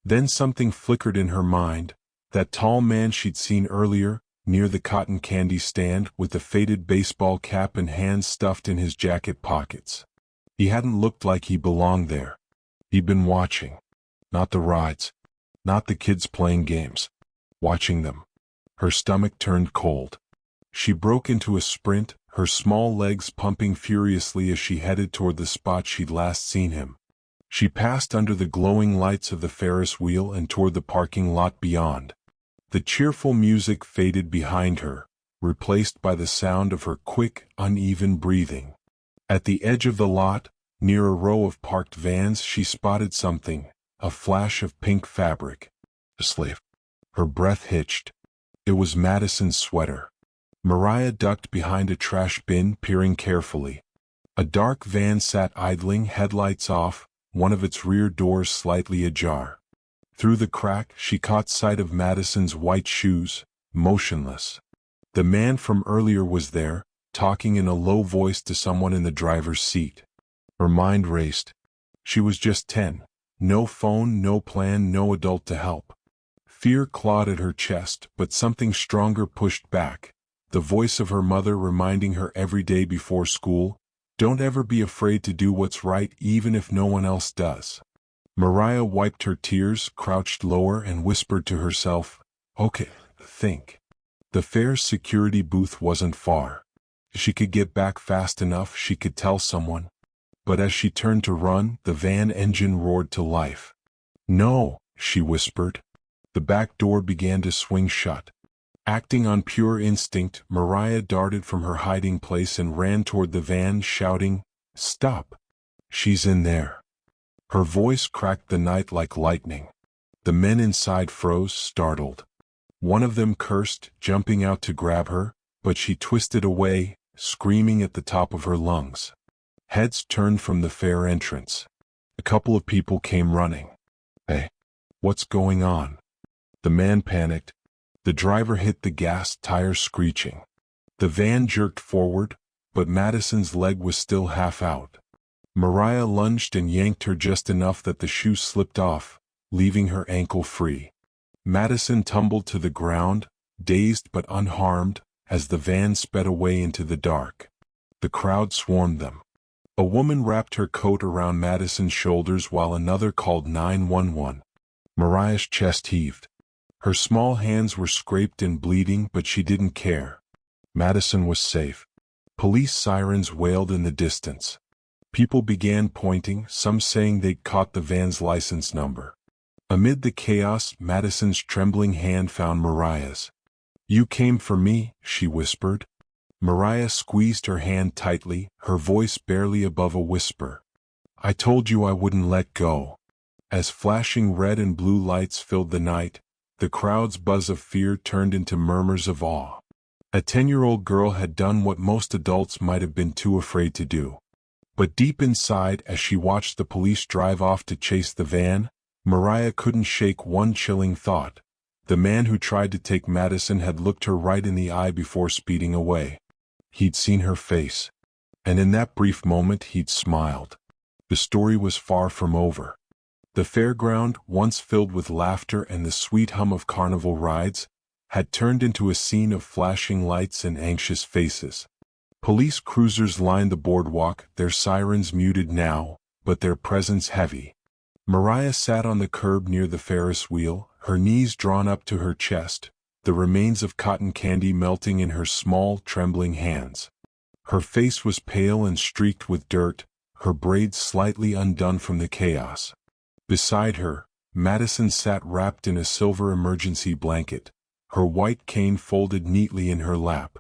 Then something flickered in her mind, that tall man she'd seen earlier, near the cotton candy stand, with the faded baseball cap and hands stuffed in his jacket pockets. He hadn't looked like he belonged there. He'd been watching. Not the rides. Not the kids playing games. Watching them. Her stomach turned cold. She broke into a sprint, her small legs pumping furiously as she headed toward the spot she'd last seen him. She passed under the glowing lights of the Ferris wheel and toward the parking lot beyond. The cheerful music faded behind her, replaced by the sound of her quick, uneven breathing. At the edge of the lot, near a row of parked vans, she spotted something, a flash of pink fabric. A slave. Her breath hitched. It was Madison's sweater. Mariah ducked behind a trash bin, peering carefully. A dark van sat idling, headlights off, one of its rear doors slightly ajar. Through the crack, she caught sight of Madison's white shoes, motionless. The man from earlier was there, talking in a low voice to someone in the driver's seat. Her mind raced. She was just 10. No phone, no plan, no adult to help. Fear clawed at her chest, but something stronger pushed back. The voice of her mother reminding her every day before school, "Don't ever be afraid to do what's right even if no one else does." Mariah wiped her tears, crouched lower, and whispered to herself, "Okay, think." The fair's security booth wasn't far. She could get back fast enough, she could tell someone. But as she turned to run, the van engine roared to life. "No," she whispered. The back door began to swing shut. Acting on pure instinct, Mariah darted from her hiding place and ran toward the van, shouting, "Stop! She's in there." Her voice cracked the night like lightning. The men inside froze, startled. One of them cursed, jumping out to grab her, but she twisted away, screaming at the top of her lungs. Heads turned from the fair entrance. A couple of people came running. "Hey, what's going on?" The man panicked. The driver hit the gas, tires screeching. The van jerked forward, but Madison's leg was still half out. Mariah lunged and yanked her just enough that the shoe slipped off, leaving her ankle free. Madison tumbled to the ground, dazed but unharmed, as the van sped away into the dark. The crowd swarmed them. A woman wrapped her coat around Madison's shoulders while another called 911. Mariah's chest heaved. Her small hands were scraped and bleeding, but she didn't care. Madison was safe. Police sirens wailed in the distance. People began pointing, some saying they'd caught the van's license number. Amid the chaos, Madison's trembling hand found Mariah's. "You came for me," she whispered. Mariah squeezed her hand tightly, her voice barely above a whisper. "I told you I wouldn't let go." As flashing red and blue lights filled the night, the crowd's buzz of fear turned into murmurs of awe. A 10-year-old girl had done what most adults might have been too afraid to do. But deep inside, as she watched the police drive off to chase the van, Mariah couldn't shake one chilling thought. The man who tried to take Madison had looked her right in the eye before speeding away. He'd seen her face. And in that brief moment he'd smiled. The story was far from over. The fairground, once filled with laughter and the sweet hum of carnival rides, had turned into a scene of flashing lights and anxious faces. Police cruisers lined the boardwalk, their sirens muted now, but their presence heavy. Mariah sat on the curb near the Ferris wheel, her knees drawn up to her chest, the remains of cotton candy melting in her small, trembling hands. Her face was pale and streaked with dirt, her braids slightly undone from the chaos. Beside her, Madison sat wrapped in a silver emergency blanket, her white cane folded neatly in her lap.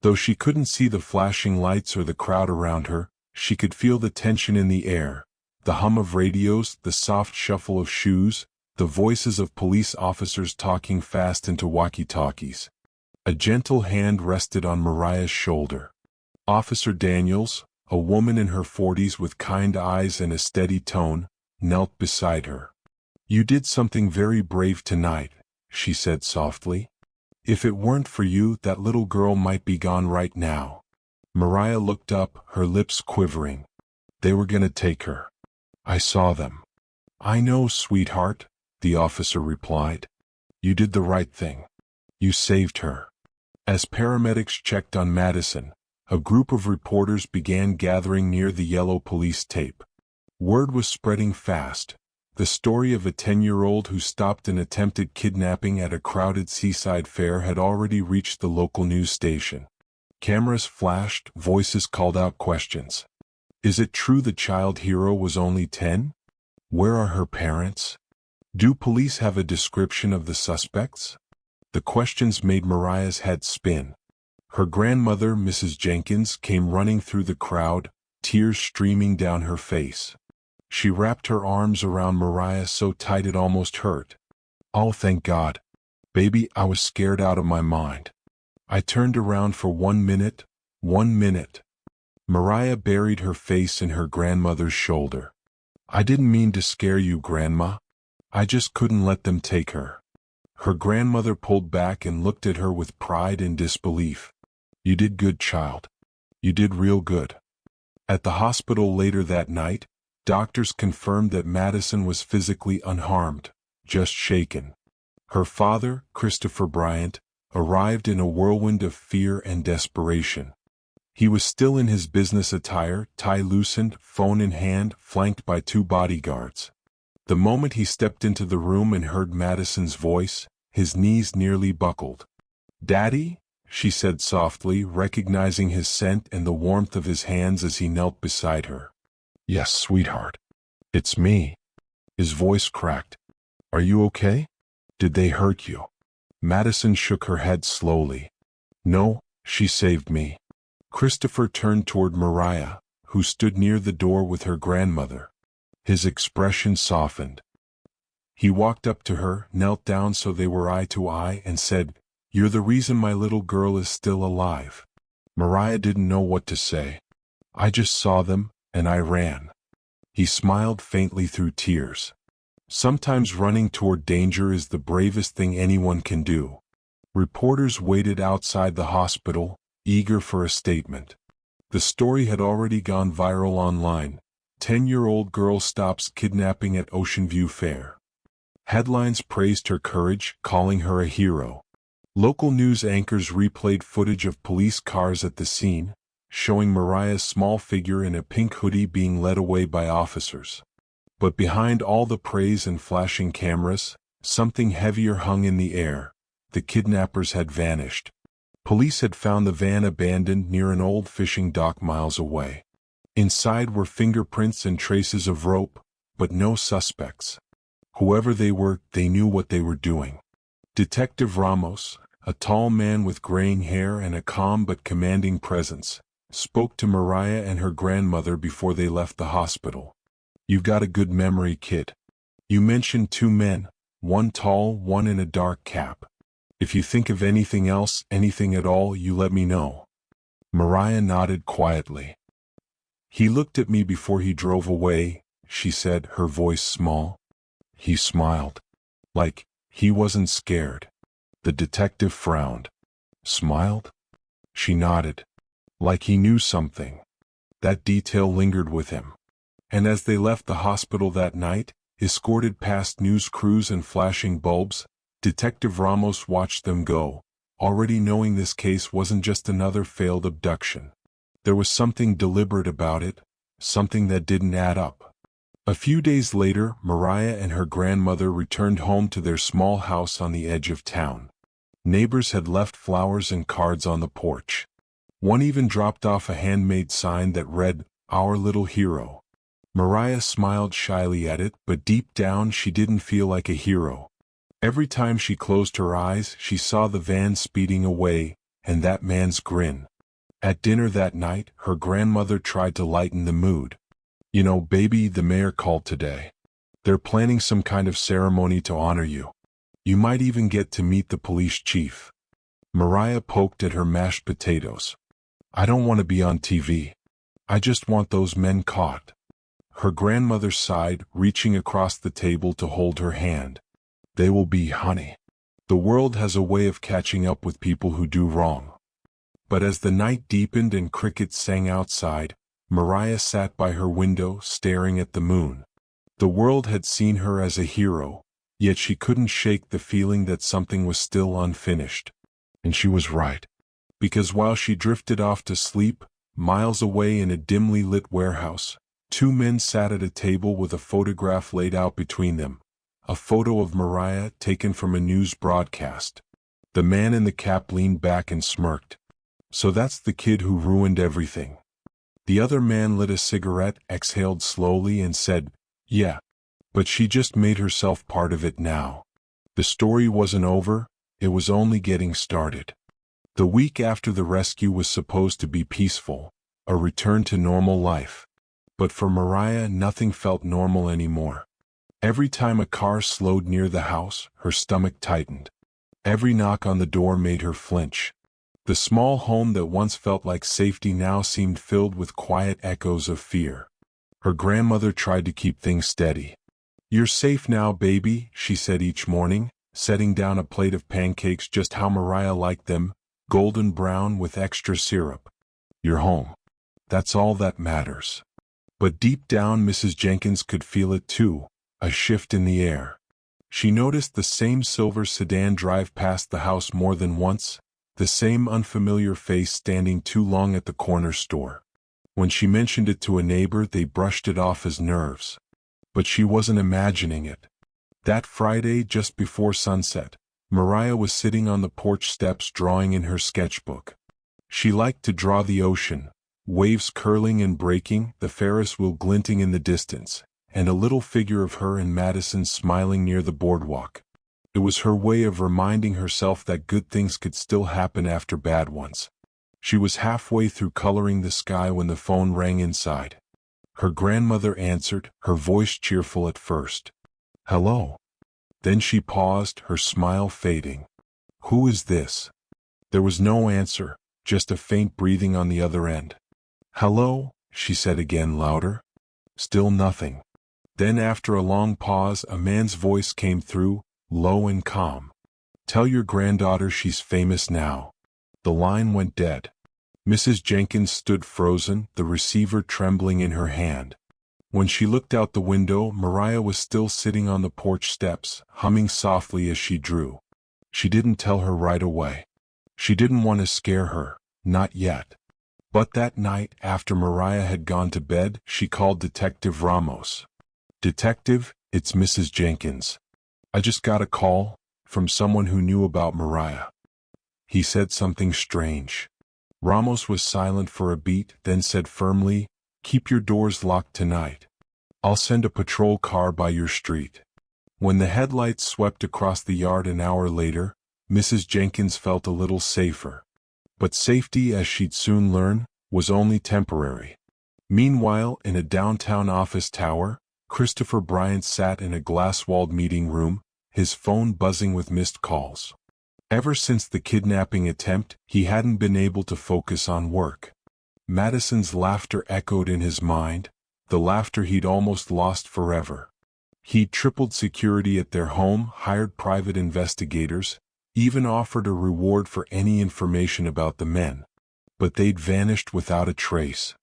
Though she couldn't see the flashing lights or the crowd around her, she could feel the tension in the air, the hum of radios, the soft shuffle of shoes, the voices of police officers talking fast into walkie-talkies. A gentle hand rested on Mariah's shoulder. Officer Daniels, a woman in her 40s with kind eyes and a steady tone, knelt beside her. "You did something very brave tonight," she said softly. "If it weren't for you, that little girl might be gone right now." Mariah looked up, her lips quivering. "They were gonna take her. I saw them." "I know, sweetheart," the officer replied. "You did the right thing. You saved her." As paramedics checked on Madison, a group of reporters began gathering near the yellow police tape. Word was spreading fast. The story of a 10-year-old who stopped an attempted kidnapping at a crowded seaside fair had already reached the local news station. Cameras flashed, voices called out questions. Is it true the child hero was only 10? Where are her parents? Do police have a description of the suspects? The questions made Mariah's head spin. Her grandmother, Mrs. Jenkins, came running through the crowd, tears streaming down her face. She wrapped her arms around Mariah so tight it almost hurt. "Oh, thank God. Baby, I was scared out of my mind. I turned around for 1 minute, 1 minute." Mariah buried her face in her grandmother's shoulder. "I didn't mean to scare you, Grandma. I just couldn't let them take her." Her grandmother pulled back and looked at her with pride and disbelief. "You did good, child. You did real good." At the hospital later that night, doctors confirmed that Madison was physically unharmed, just shaken. Her father, Christopher Bryant, arrived in a whirlwind of fear and desperation. He was still in his business attire, tie loosened, phone in hand, flanked by 2 bodyguards. The moment he stepped into the room and heard Madison's voice, his knees nearly buckled. "Daddy?" she said softly, recognizing his scent and the warmth of his hands as he knelt beside her. "Yes, sweetheart. It's me." His voice cracked. "Are you okay? Did they hurt you?" Madison shook her head slowly. "No, she saved me." Christopher turned toward Mariah, who stood near the door with her grandmother. His expression softened. He walked up to her, knelt down so they were eye to eye, and said, "You're the reason my little girl is still alive." Mariah didn't know what to say. "I just saw them, and I ran." He smiled faintly through tears. Sometimes running toward danger is the bravest thing anyone can do. Reporters waited outside the hospital, eager for a statement. The story had already gone viral online. 10-year-old girl stops kidnapping at Ocean View Fair. Headlines praised her courage, calling her a hero. Local news anchors replayed footage of police cars at the scene, showing Mariah's small figure in a pink hoodie being led away by officers. But behind all the praise and flashing cameras, Something heavier hung in the air. The kidnappers had vanished. Police had found the van abandoned near an old fishing dock miles away. Inside were fingerprints and traces of rope, but no suspects. Whoever they were, they knew what they were doing. Detective Ramos, a tall man with graying hair and a calm but commanding presence, spoke to Mariah and her grandmother before they left the hospital. "You've got a good memory, kid. You mentioned 2 men, one tall, one in a dark cap. If you think of anything else, anything at all, you let me know." Mariah nodded quietly. "He looked at me before he drove away," she said, her voice small. "He smiled. Like, he wasn't scared." The detective frowned. "Smiled?" She nodded. "Like he knew something." That detail lingered with him. And as they left the hospital that night, escorted past news crews and flashing bulbs, Detective Ramos watched them go, already knowing this case wasn't just another failed abduction. There was something deliberate about it, something that didn't add up. A few days later, Mariah and her grandmother returned home to their small house on the edge of town. Neighbors had left flowers and cards on the porch. One even dropped off a handmade sign that read, "Our little hero." Mariah smiled shyly at it, but deep down she didn't feel like a hero. Every time she closed her eyes, she saw the van speeding away, and that man's grin. At dinner that night, her grandmother tried to lighten the mood. "You know, baby, the mayor called today. They're planning some kind of ceremony to honor you. You might even get to meet the police chief." Mariah poked at her mashed potatoes. "I don't want to be on TV. I just want those men caught." Her grandmother sighed, reaching across the table to hold her hand. "They will be, honey. The world has a way of catching up with people who do wrong." But as the night deepened and crickets sang outside, Mariah sat by her window, staring at the moon. The world had seen her as a hero, yet she couldn't shake the feeling that something was still unfinished. And she was right. Because while she drifted off to sleep, miles away in a dimly lit warehouse, 2 men sat at a table with a photograph laid out between them. A photo of Mariah taken from a news broadcast. The man in the cap leaned back and smirked. "So that's the kid who ruined everything." The other man lit a cigarette, exhaled slowly, and said, "Yeah. But she just made herself part of it now." The story wasn't over, it was only getting started. The week after the rescue was supposed to be peaceful, a return to normal life. But for Mariah, nothing felt normal anymore. Every time a car slowed near the house, her stomach tightened. Every knock on the door made her flinch. The small home that once felt like safety now seemed filled with quiet echoes of fear. Her grandmother tried to keep things steady. "You're safe now, baby," she said each morning, setting down a plate of pancakes just how Mariah liked them, golden brown with extra syrup. "You're home. That's all that matters." But deep down, Mrs. Jenkins could feel it too, a shift in the air. She noticed the same silver sedan drive past the house more than once, the same unfamiliar face standing too long at the corner store. When she mentioned it to a neighbor, they brushed it off as nerves. But she wasn't imagining it. That Friday, just before sunset, Mariah was sitting on the porch steps drawing in her sketchbook. She liked to draw the ocean, waves curling and breaking, the Ferris wheel glinting in the distance, and a little figure of her and Madison smiling near the boardwalk. It was her way of reminding herself that good things could still happen after bad ones. She was halfway through coloring the sky when the phone rang inside. Her grandmother answered, her voice cheerful at first. "Hello." Then she paused, her smile fading. "Who is this?" There was no answer, just a faint breathing on the other end. "Hello," she said again, louder. Still nothing. Then after a long pause, a man's voice came through, low and calm. "Tell your granddaughter she's famous now." The line went dead. Mrs. Jenkins stood frozen, the receiver trembling in her hand. When she looked out the window, Mariah was still sitting on the porch steps, humming softly as she drew. She didn't tell her right away. She didn't want to scare her, not yet. But that night, after Mariah had gone to bed, she called Detective Ramos. "Detective, it's Mrs. Jenkins. I just got a call from someone who knew about Mariah. He said something strange. Ramos was silent for a beat, then said firmly, "Keep your doors locked tonight. I'll send a patrol car by your street." When the headlights swept across the yard an hour later, Mrs. Jenkins felt a little safer. But safety, as she'd soon learn, was only temporary. Meanwhile, in a downtown office tower, Christopher Bryant sat in a glass-walled meeting room, his phone buzzing with missed calls. Ever since the kidnapping attempt, he hadn't been able to focus on work. Madison's laughter echoed in his mind, the laughter he'd almost lost forever. He'd tripled security at their home, hired private investigators, even offered a reward for any information about the men. But they'd vanished without a trace.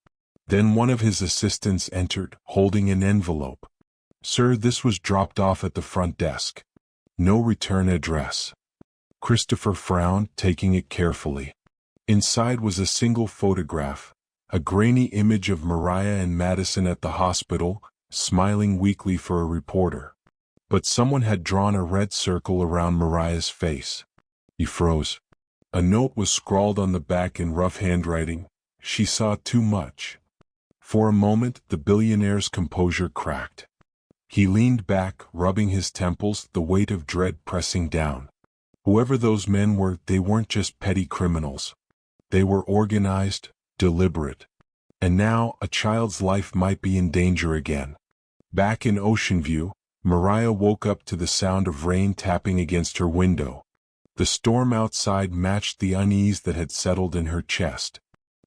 Then one of his assistants entered, holding an envelope. "Sir, this was dropped off at the front desk. No return address." Christopher frowned, taking it carefully. Inside was a single photograph, a grainy image of Mariah and Madison at the hospital, smiling weakly for a reporter. But someone had drawn a red circle around Mariah's face. He froze. A note was scrawled on the back in rough handwriting. "She saw too much." For a moment, the billionaire's composure cracked. He leaned back, rubbing his temples, the weight of dread pressing down. Whoever those men were, they weren't just petty criminals. They were organized, deliberate. And now, a child's life might be in danger again. Back in Ocean View, Mariah woke up to the sound of rain tapping against her window. The storm outside matched the unease that had settled in her chest.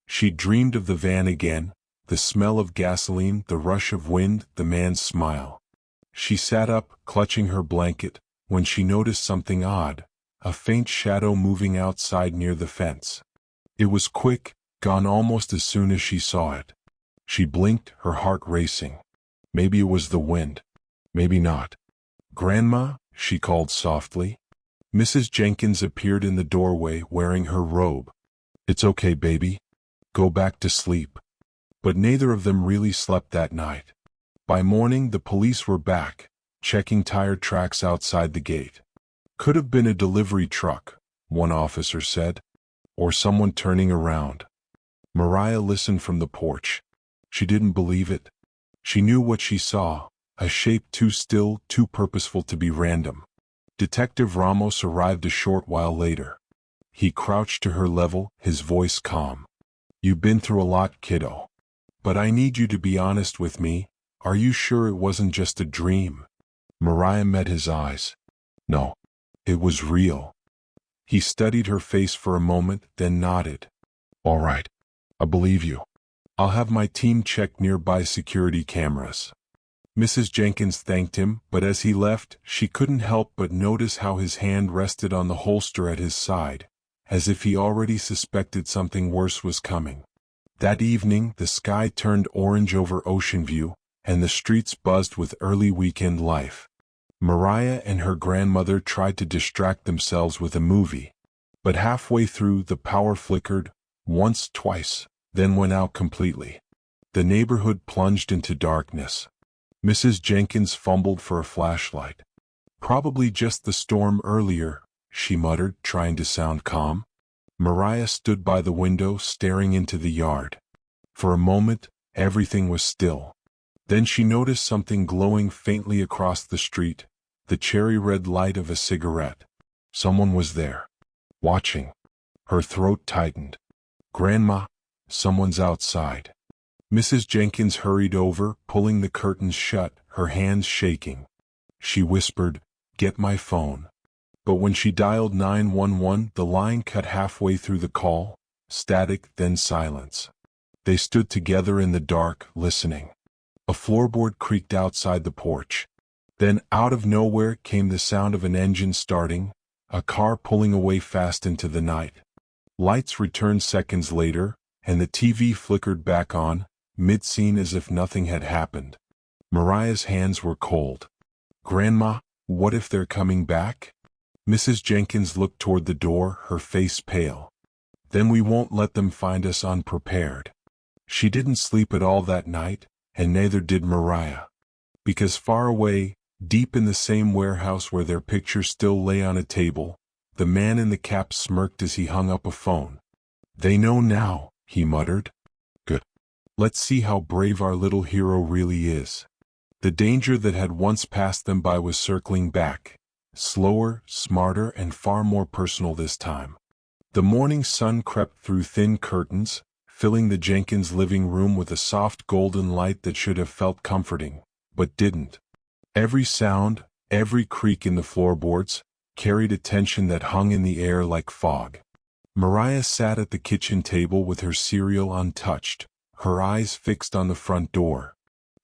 She dreamed of the van again, the smell of gasoline, the rush of wind, the man's smile. She sat up, clutching her blanket, when she noticed something odd, a faint shadow moving outside near the fence. It was quick, gone almost as soon as she saw it. She blinked, her heart racing. Maybe it was the wind. Maybe not. "Grandma," she called softly. Mrs. Jenkins appeared in the doorway, wearing her robe. "It's okay, baby. Go back to sleep." But neither of them really slept that night. By morning, the police were back, checking tire tracks outside the gate. "Could have been a delivery truck," one officer said, "or someone turning around." Mariah listened from the porch. She didn't believe it. She knew what she saw, a shape too still, too purposeful to be random. Detective Ramos arrived a short while later. He crouched to her level, his voice calm. "You've been through a lot, kiddo. But I need you to be honest with me. Are you sure it wasn't just a dream?" Mariah met his eyes. "No. It was real." He studied her face for a moment, then nodded. "All right. I believe you. I'll have my team check nearby security cameras." Mrs. Jenkins thanked him, but as he left, she couldn't help but notice how his hand rested on the holster at his side, as if he already suspected something worse was coming. That evening, the sky turned orange over Ocean View, and the streets buzzed with early weekend life. Mariah and her grandmother tried to distract themselves with a movie. But halfway through, the power flickered, once, twice, then went out completely. The neighborhood plunged into darkness. Mrs. Jenkins fumbled for a flashlight. "Probably just the storm earlier," she muttered, trying to sound calm. Mariah stood by the window, staring into the yard. For a moment, everything was still. Then she noticed something glowing faintly across the street, the cherry-red light of a cigarette. Someone was there, watching. Her throat tightened. "Grandma, someone's outside." Mrs. Jenkins hurried over, pulling the curtains shut, her hands shaking. She whispered, "Get my phone." But when she dialed 911, the line cut halfway through the call, static, then silence. They stood together in the dark, listening. A floorboard creaked outside the porch. Then, out of nowhere, came the sound of an engine starting, a car pulling away fast into the night. Lights returned seconds later, and the TV flickered back on, mid-scene as if nothing had happened. Mariah's hands were cold. "Grandma, what if they're coming back?" Mrs. Jenkins looked toward the door, her face pale. "Then we won't let them find us unprepared." She didn't sleep at all that night, and neither did Mariah. Because far away, Deep in the same warehouse where their pictures still lay on a table, the man in the cap smirked as he hung up a phone. "They know now," he muttered. "Good. Let's see how brave our little hero really is." The danger that had once passed them by was circling back, slower, smarter, and far more personal this time. The morning sun crept through thin curtains, filling the Jenkins living room with a soft golden light that should have felt comforting, but didn't. Every sound, every creak in the floorboards, carried a tension that hung in the air like fog. Mariah sat at the kitchen table with her cereal untouched, her eyes fixed on the front door.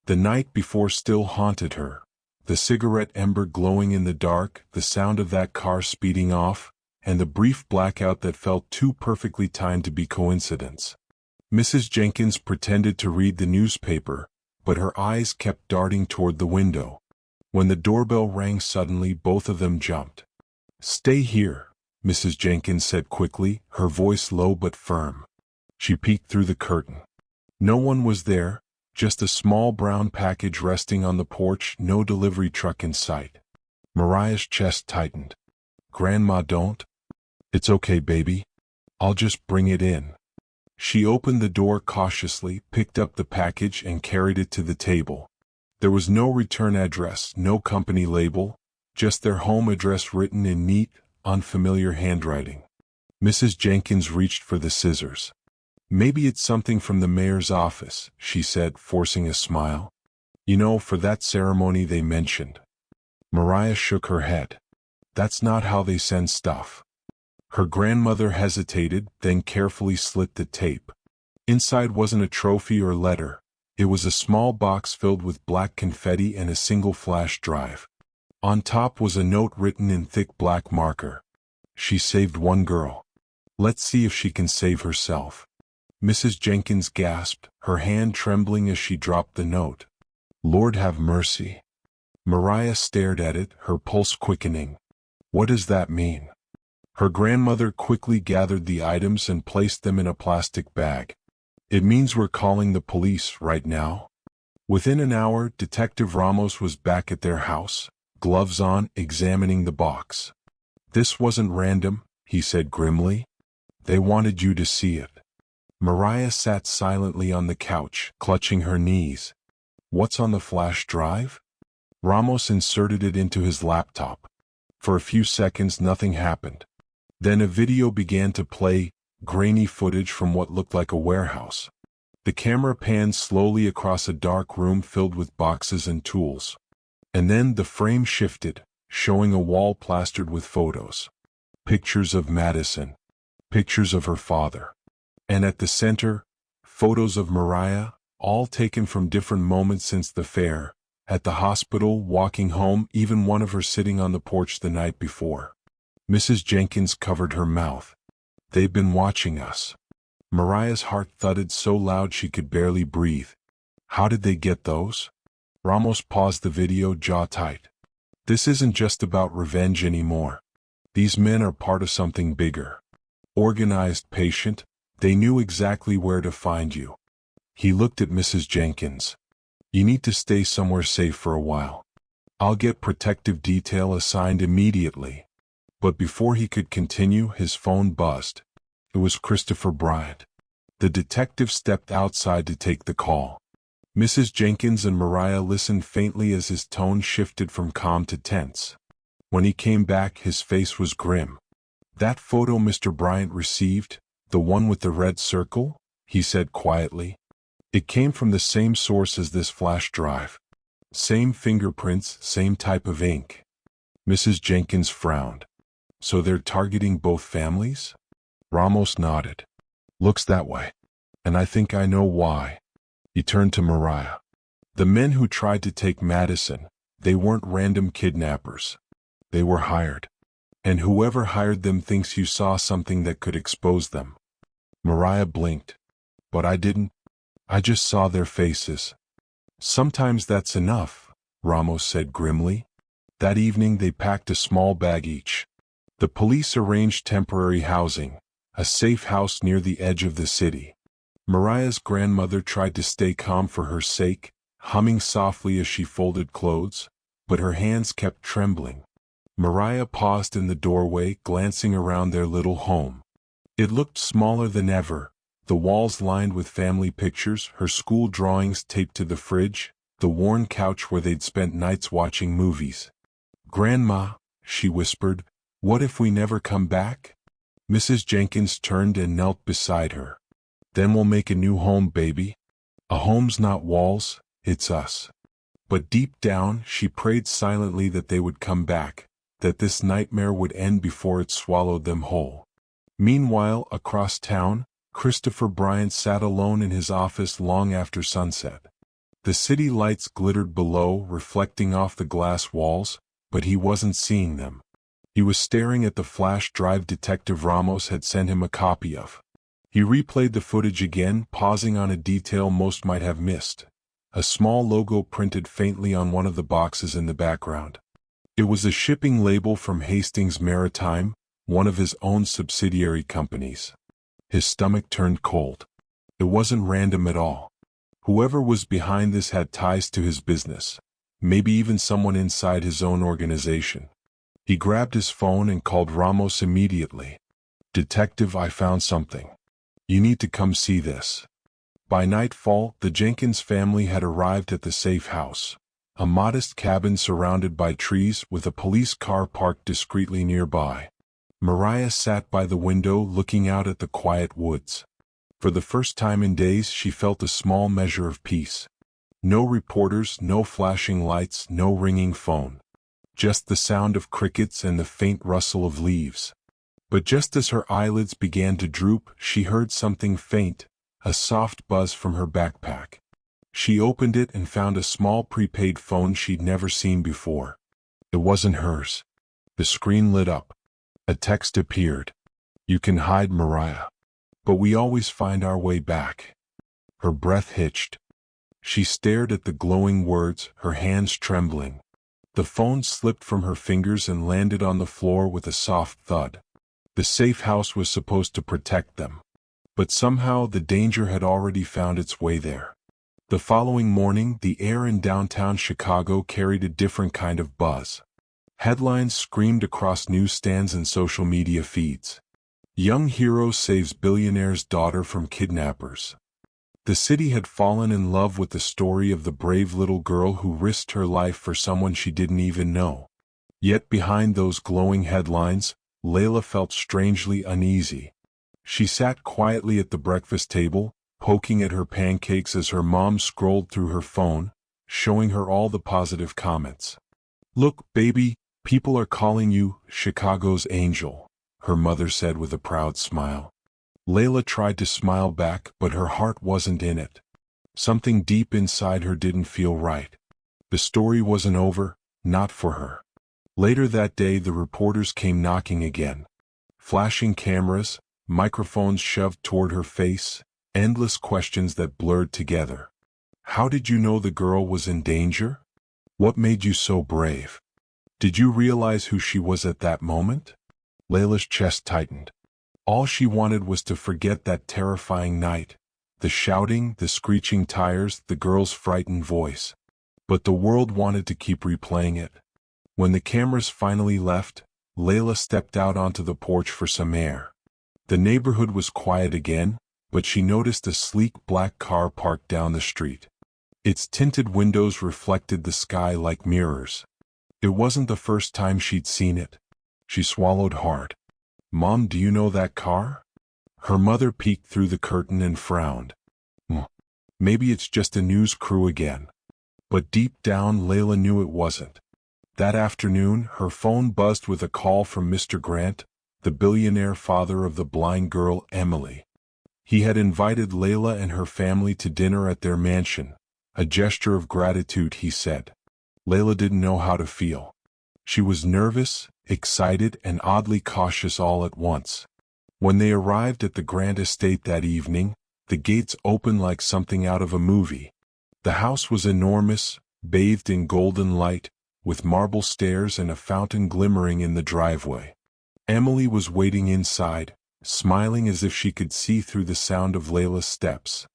The night before still haunted her, the cigarette ember glowing in the dark, the sound of that car speeding off, and the brief blackout that felt too perfectly timed to be coincidence. Mrs. Jenkins pretended to read the newspaper, but her eyes kept darting toward the window. When the doorbell rang suddenly, both of them jumped. "Stay here," Mrs. Jenkins said quickly, her voice low but firm. She peeked through the curtain. No one was there, just a small brown package resting on the porch, no delivery truck in sight. Mariah's chest tightened. "Grandma, don't." "It's okay, baby. I'll just bring it in." She opened the door cautiously, picked up the package, and carried it to the table. There was no return address, no company label, just their home address written in neat, unfamiliar handwriting. Mrs. Jenkins reached for the scissors. "Maybe it's something from the mayor's office," she said, forcing a smile. "You know, for that ceremony they mentioned." Mariah shook her head. "That's not how they send stuff." Her grandmother hesitated, then carefully slit the tape. Inside wasn't a trophy or letter. It was a small box filled with black confetti and a single flash drive. On top was a note written in thick black marker. "She saved one girl. Let's see if she can save herself." Mrs. Jenkins gasped, her hand trembling as she dropped the note. "Lord have mercy." Mariah stared at it, her pulse quickening. "What does that mean?" Her grandmother quickly gathered the items and placed them in a plastic bag. "It means we're calling the police right now." Within an hour, Detective Ramos was back at their house, gloves on, examining the box. "This wasn't random," he said grimly. "They wanted you to see it." Mariah sat silently on the couch, clutching her knees. "What's on the flash drive?" Ramos inserted it into his laptop. For a few seconds nothing happened. Then a video began to play, grainy footage from what looked like a warehouse. The camera panned slowly across a dark room filled with boxes and tools. And then the frame shifted, showing a wall plastered with photos. Pictures of Madison. Pictures of her father. And at the center, photos of Mariah, all taken from different moments since the fair, at the hospital, walking home, even one of her sitting on the porch the night before. Mrs. Jenkins covered her mouth. "They've been watching us." Mariah's heart thudded so loud she could barely breathe. "How did they get those?" Ramos paused the video, jaw tight. "This isn't just about revenge anymore. These men are part of something bigger. Organized, patient, they knew exactly where to find you." He looked at Mrs. Jenkins. "You need to stay somewhere safe for a while. I'll get protective detail assigned immediately." But before he could continue, his phone buzzed. It was Christopher Bryant. The detective stepped outside to take the call. Mrs. Jenkins and Mariah listened faintly as his tone shifted from calm to tense. When he came back, his face was grim. "That photo Mr. Bryant received, the one with the red circle?" he said quietly. "It came from the same source as this flash drive. Same fingerprints, same type of ink." Mrs. Jenkins frowned. "So they're targeting both families?" Ramos nodded. "Looks that way. And I think I know why." He turned to Mariah. "The men who tried to take Madison, they weren't random kidnappers. They were hired. And whoever hired them thinks you saw something that could expose them." Mariah blinked. "But I didn't. I just saw their faces." "Sometimes that's enough," Ramos said grimly. That evening they packed a small bag each. The police arranged temporary housing, a safe house near the edge of the city. Mariah's grandmother tried to stay calm for her sake, humming softly as she folded clothes, but her hands kept trembling. Mariah paused in the doorway, glancing around their little home. It looked smaller than ever, the walls lined with family pictures, her school drawings taped to the fridge, the worn couch where they'd spent nights watching movies. "Grandma," she whispered, "what if we never come back?" Mrs. Jenkins turned and knelt beside her. "Then we'll make a new home, baby. A home's not walls, it's us." But deep down, she prayed silently that they would come back, that this nightmare would end before it swallowed them whole. Meanwhile, across town, Christopher Bryant sat alone in his office long after sunset. The city lights glittered below, reflecting off the glass walls, but he wasn't seeing them. He was staring at the flash drive Detective Ramos had sent him a copy of. He replayed the footage again, pausing on a detail most might have missed. A small logo printed faintly on one of the boxes in the background. It was a shipping label from Hastings Maritime, one of his own subsidiary companies. His stomach turned cold. It wasn't random at all. Whoever was behind this had ties to his business, maybe even someone inside his own organization. He grabbed his phone and called Ramos immediately. "Detective, I found something. You need to come see this." By nightfall, the Jenkins family had arrived at the safe house, a modest cabin surrounded by trees with a police car parked discreetly nearby. Mariah sat by the window looking out at the quiet woods. For the first time in days, she felt a small measure of peace. No reporters, no flashing lights, no ringing phone. Just the sound of crickets and the faint rustle of leaves. But just as her eyelids began to droop, she heard something faint, a soft buzz from her backpack. She opened it and found a small prepaid phone she'd never seen before. It wasn't hers. The screen lit up. A text appeared. "You can hide, Mariah, but we always find our way back." Her breath hitched. She stared at the glowing words, her hands trembling. The phone slipped from her fingers and landed on the floor with a soft thud. The safe house was supposed to protect them. But somehow the danger had already found its way there. The following morning, the air in downtown Chicago carried a different kind of buzz. Headlines screamed across newsstands and social media feeds. "Young hero saves billionaire's daughter from kidnappers." The city had fallen in love with the story of the brave little girl who risked her life for someone she didn't even know. Yet behind those glowing headlines, Layla felt strangely uneasy. She sat quietly at the breakfast table, poking at her pancakes as her mom scrolled through her phone, showing her all the positive comments. "Look, baby, people are calling you Chicago's angel," her mother said with a proud smile. Layla tried to smile back, but her heart wasn't in it. Something deep inside her didn't feel right. The story wasn't over, not for her. Later that day, the reporters came knocking again. Flashing cameras, microphones shoved toward her face, endless questions that blurred together. "How did you know the girl was in danger? What made you so brave? Did you realize who she was at that moment?" Layla's chest tightened. All she wanted was to forget that terrifying night, the shouting, the screeching tires, the girl's frightened voice. But the world wanted to keep replaying it. When the cameras finally left, Layla stepped out onto the porch for some air. The neighborhood was quiet again, but she noticed a sleek black car parked down the street. Its tinted windows reflected the sky like mirrors. It wasn't the first time she'd seen it. She swallowed hard. "Mom, do you know that car?" Her mother peeked through the curtain and frowned. Maybe it's just a news crew again." But deep down, Layla knew it wasn't. That afternoon, her phone buzzed with a call from Mr. Grant, the billionaire father of the blind girl Emily. He had invited Layla and her family to dinner at their mansion, a gesture of gratitude, he said. Layla didn't know how to feel. She was nervous, excited, and oddly cautious all at once. When they arrived at the Grant estate that evening, the gates opened like something out of a movie. The house was enormous, bathed in golden light, with marble stairs and a fountain glimmering in the driveway. Emily was waiting inside, smiling as if she could see through the sound of Layla's steps.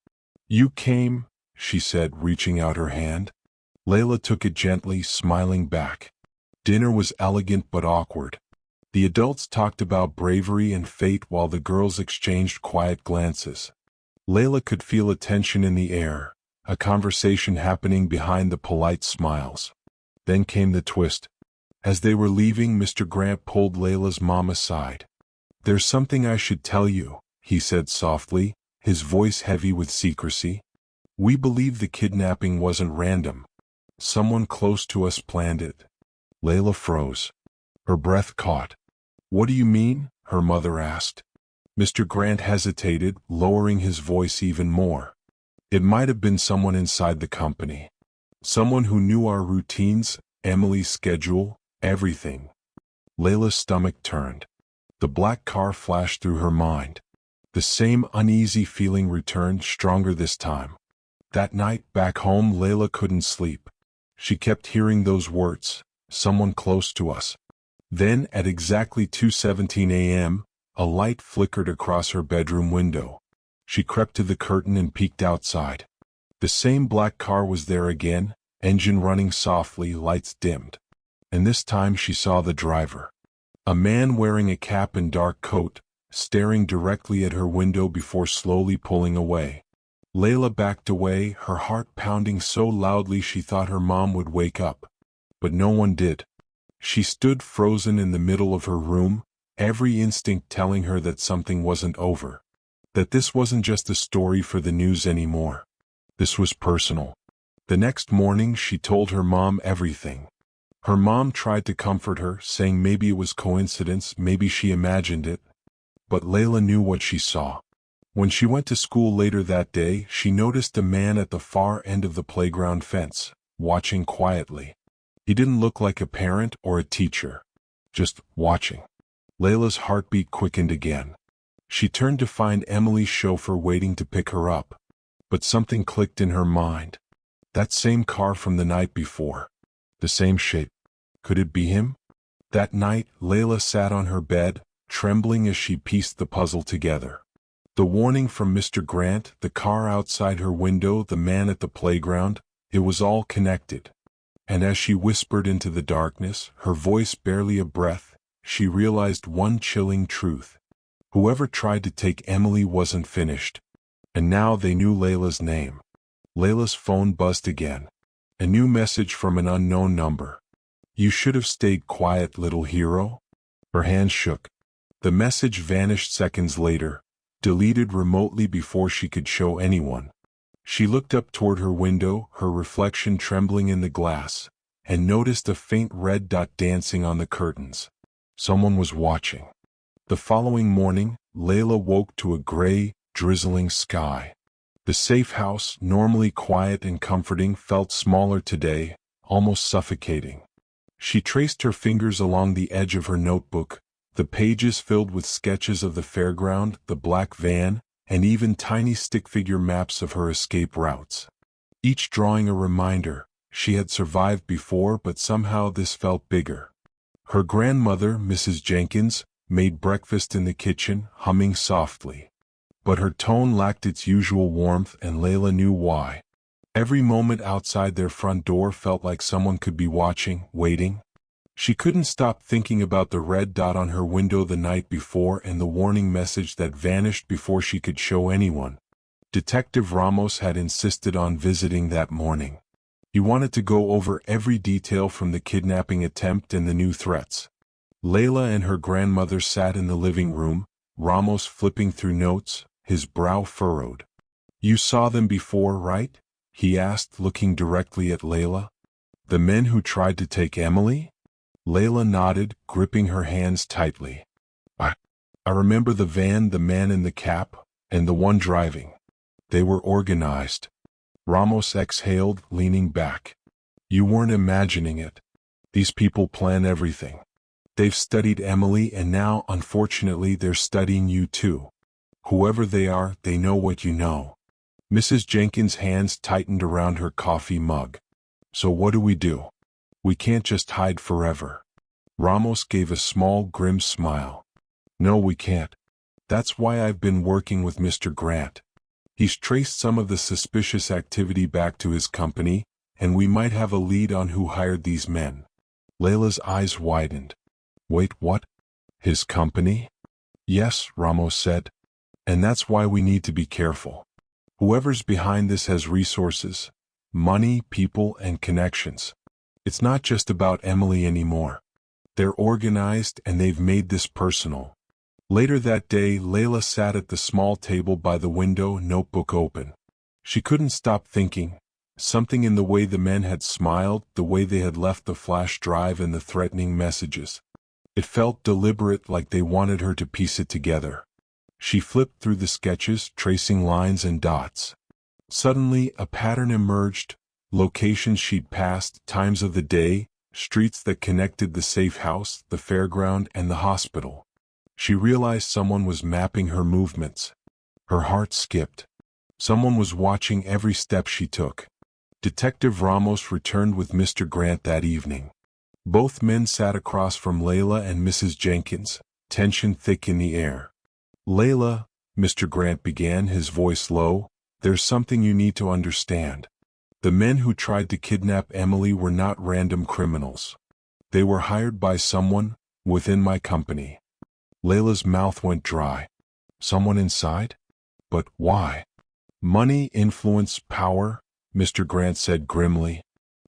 "You came," she said, reaching out her hand. Layla took it gently, smiling back. Dinner was elegant but awkward. The adults talked about bravery and fate while the girls exchanged quiet glances. Layla could feel a tension in the air, a conversation happening behind the polite smiles. Then came the twist. As they were leaving, Mr. Grant pulled Layla's mom aside. "There's something I should tell you," he said softly, his voice heavy with secrecy. "We believe the kidnapping wasn't random. Someone close to us planned it." Layla froze. Her breath caught. "What do you mean?" her mother asked. Mr. Grant hesitated, lowering his voice even more. "It might have been someone inside the company. Someone who knew our routines, Emily's schedule, everything." Layla's stomach turned. The black car flashed through her mind. The same uneasy feeling returned, stronger this time. That night, back home, Layla couldn't sleep. She kept hearing those words, "someone close to us." Then, at exactly 2:17 a.m., a light flickered across her bedroom window. She crept to the curtain and peeked outside. The same black car was there again, engine running softly, lights dimmed. And this time she saw the driver. A man wearing a cap and dark coat, staring directly at her window before slowly pulling away. Layla backed away, her heart pounding so loudly she thought her mom would wake up. But no one did. She stood frozen in the middle of her room, every instinct telling her that something wasn't over. That this wasn't just a story for the news anymore. This was personal. The next morning she told her mom everything. Her mom tried to comfort her, saying maybe it was coincidence, maybe she imagined it. But Layla knew what she saw. When she went to school later that day, she noticed a man at the far end of the playground fence, watching quietly. He didn't look like a parent or a teacher. Just watching. Layla's heartbeat quickened again. She turned to find Emily's chauffeur waiting to pick her up. But something clicked in her mind. That same car from the night before. The same shape. Could it be him? That night, Layla sat on her bed, trembling as she pieced the puzzle together. The warning from Mr. Grant, the car outside her window, the man at the playground, it was all connected. And as she whispered into the darkness, her voice barely a breath, she realized one chilling truth. Whoever tried to take Emily wasn't finished. And now they knew Layla's name. Layla's phone buzzed again. A new message from an unknown number. "You should have stayed quiet, little hero." Her hands shook. The message vanished seconds later, deleted remotely before she could show anyone. She looked up toward her window, her reflection trembling in the glass, and noticed a faint red dot dancing on the curtains. Someone was watching. The following morning, Layla woke to a gray, drizzling sky. The safe house, normally quiet and comforting, felt smaller today, almost suffocating. She traced her fingers along the edge of her notebook, the pages filled with sketches of the fairground, the black van, and even tiny stick figure maps of her escape routes. Each drawing a reminder, she had survived before, but somehow this felt bigger. Her grandmother, Mrs. Jenkins, made breakfast in the kitchen, humming softly. But her tone lacked its usual warmth, and Layla knew why. Every moment outside their front door felt like someone could be watching, waiting. She couldn't stop thinking about the red dot on her window the night before and the warning message that vanished before she could show anyone. Detective Ramos had insisted on visiting that morning. He wanted to go over every detail from the kidnapping attempt and the new threats. Layla and her grandmother sat in the living room, Ramos flipping through notes, his brow furrowed. "You saw them before, right?" he asked, looking directly at Layla. "The men who tried to take Emily?" Layla nodded, gripping her hands tightly. I remember the van, the man in the cap, and the one driving. They were organized." Ramos exhaled, leaning back. "You weren't imagining it. These people plan everything. They've studied Emily, and now, unfortunately, they're studying you too. Whoever they are, they know what you know." Mrs. Jenkins' hands tightened around her coffee mug. "So what do we do? We can't just hide forever." Ramos gave a small, grim smile. "No, we can't. That's why I've been working with Mr. Grant. He's traced some of the suspicious activity back to his company, and we might have a lead on who hired these men." Layla's eyes widened. "Wait, what? His company?" "Yes," Ramos said. "And that's why we need to be careful. Whoever's behind this has resources, money, people, and connections. It's not just about Emily anymore. They're organized and they've made this personal." Later that day, Layla sat at the small table by the window, notebook open. She couldn't stop thinking. Something in the way the men had smiled, the way they had left the flash drive and the threatening messages. It felt deliberate, like they wanted her to piece it together. She flipped through the sketches, tracing lines and dots. Suddenly, a pattern emerged: locations she'd passed, times of the day, streets that connected the safe house, the fairground, and the hospital. She realized someone was mapping her movements. Her heart skipped. Someone was watching every step she took. Detective Ramos returned with Mr. Grant that evening. Both men sat across from Layla and Mrs. Jenkins, tension thick in the air. "Layla," Mr. Grant began, his voice low, "there's something you need to understand. The men who tried to kidnap Emily were not random criminals. They were hired by someone within my company." Layla's mouth went dry. "Someone inside? But why?" "Money, influence, power," Mr. Grant said grimly.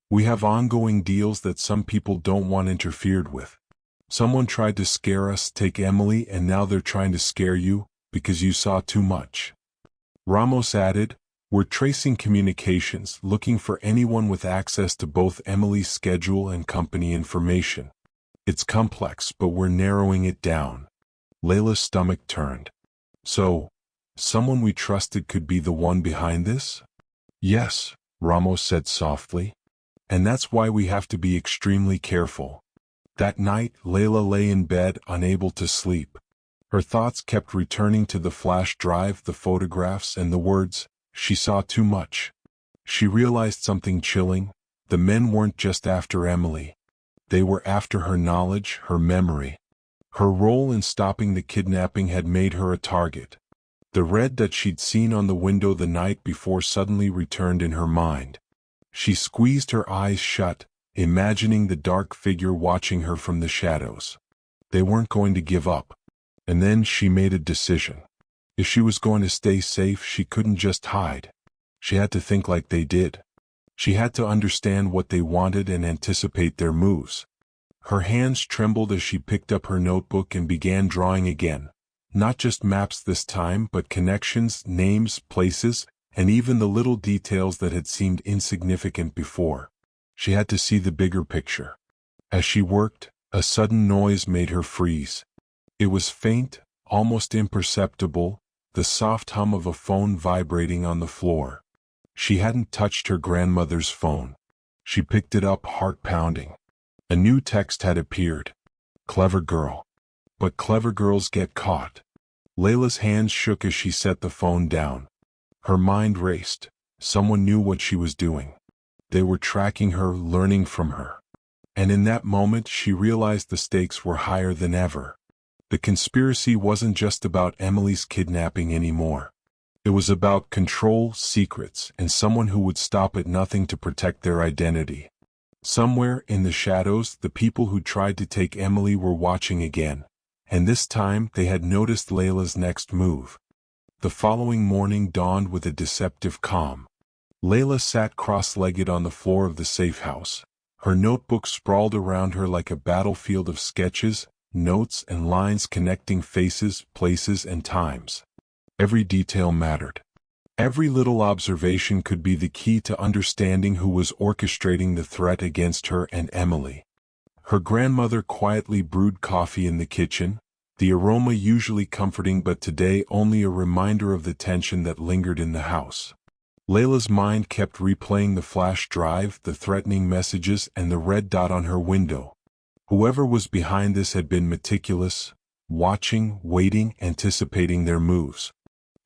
"We have ongoing deals that some people don't want interfered with. Someone tried to scare us, take Emily, and now they're trying to scare you, because you saw too much." Ramos added, "We're tracing communications, looking for anyone with access to both Emily's schedule and company information. It's complex, but we're narrowing it down." Layla's stomach turned. "So, someone we trusted could be the one behind this?" "Yes," Ramos said softly. "And that's why we have to be extremely careful." That night, Layla lay in bed, unable to sleep. Her thoughts kept returning to the flash drive, the photographs, and the words, "She saw too much." She realized something chilling: the men weren't just after Emily. They were after her knowledge, her memory. Her role in stopping the kidnapping had made her a target. The red that she'd seen on the window the night before suddenly returned in her mind. She squeezed her eyes shut, imagining the dark figure watching her from the shadows. They weren't going to give up. And then she made a decision. If she was going to stay safe, she couldn't just hide. She had to think like they did. She had to understand what they wanted and anticipate their moves. Her hands trembled as she picked up her notebook and began drawing again. Not just maps this time, but connections, names, places, and even the little details that had seemed insignificant before. She had to see the bigger picture. As she worked, a sudden noise made her freeze. It was faint, almost imperceptible, the soft hum of a phone vibrating on the floor. She hadn't touched her grandmother's phone. She picked it up, heart pounding. A new text had appeared. "Clever girl. But clever girls get caught." Layla's hands shook as she set the phone down. Her mind raced. Someone knew what she was doing. They were tracking her, learning from her. And in that moment, she realized the stakes were higher than ever. The conspiracy wasn't just about Emily's kidnapping anymore. It was about control, secrets, and someone who would stop at nothing to protect their identity. Somewhere in the shadows, the people who tried to take Emily were watching again, and this time they had noticed Layla's next move. The following morning dawned with a deceptive calm. Layla sat cross-legged on the floor of the safe house. Her notebook sprawled around her like a battlefield of sketches, notes, and lines connecting faces, places, and times. Every detail mattered. Every little observation could be the key to understanding who was orchestrating the threat against her and Emily. Her grandmother quietly brewed coffee in the kitchen, the aroma usually comforting but today only a reminder of the tension that lingered in the house. Layla's mind kept replaying the flash drive, the threatening messages, and the red dot on her window. Whoever was behind this had been meticulous, watching, waiting, anticipating their moves.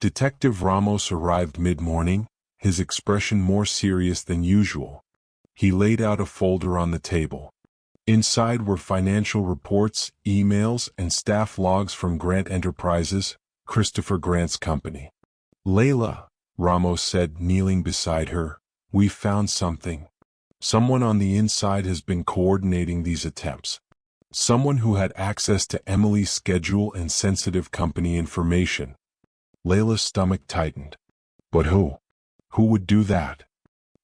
Detective Ramos arrived mid-morning, his expression more serious than usual. He laid out a folder on the table. Inside were financial reports, emails, and staff logs from Grant Enterprises, Christopher Grant's company. "Layla," Ramos said, kneeling beside her, "we've found something." Someone on the inside has been coordinating these attempts. Someone who had access to Emily's schedule and sensitive company information. Layla's stomach tightened. But who? Who would do that?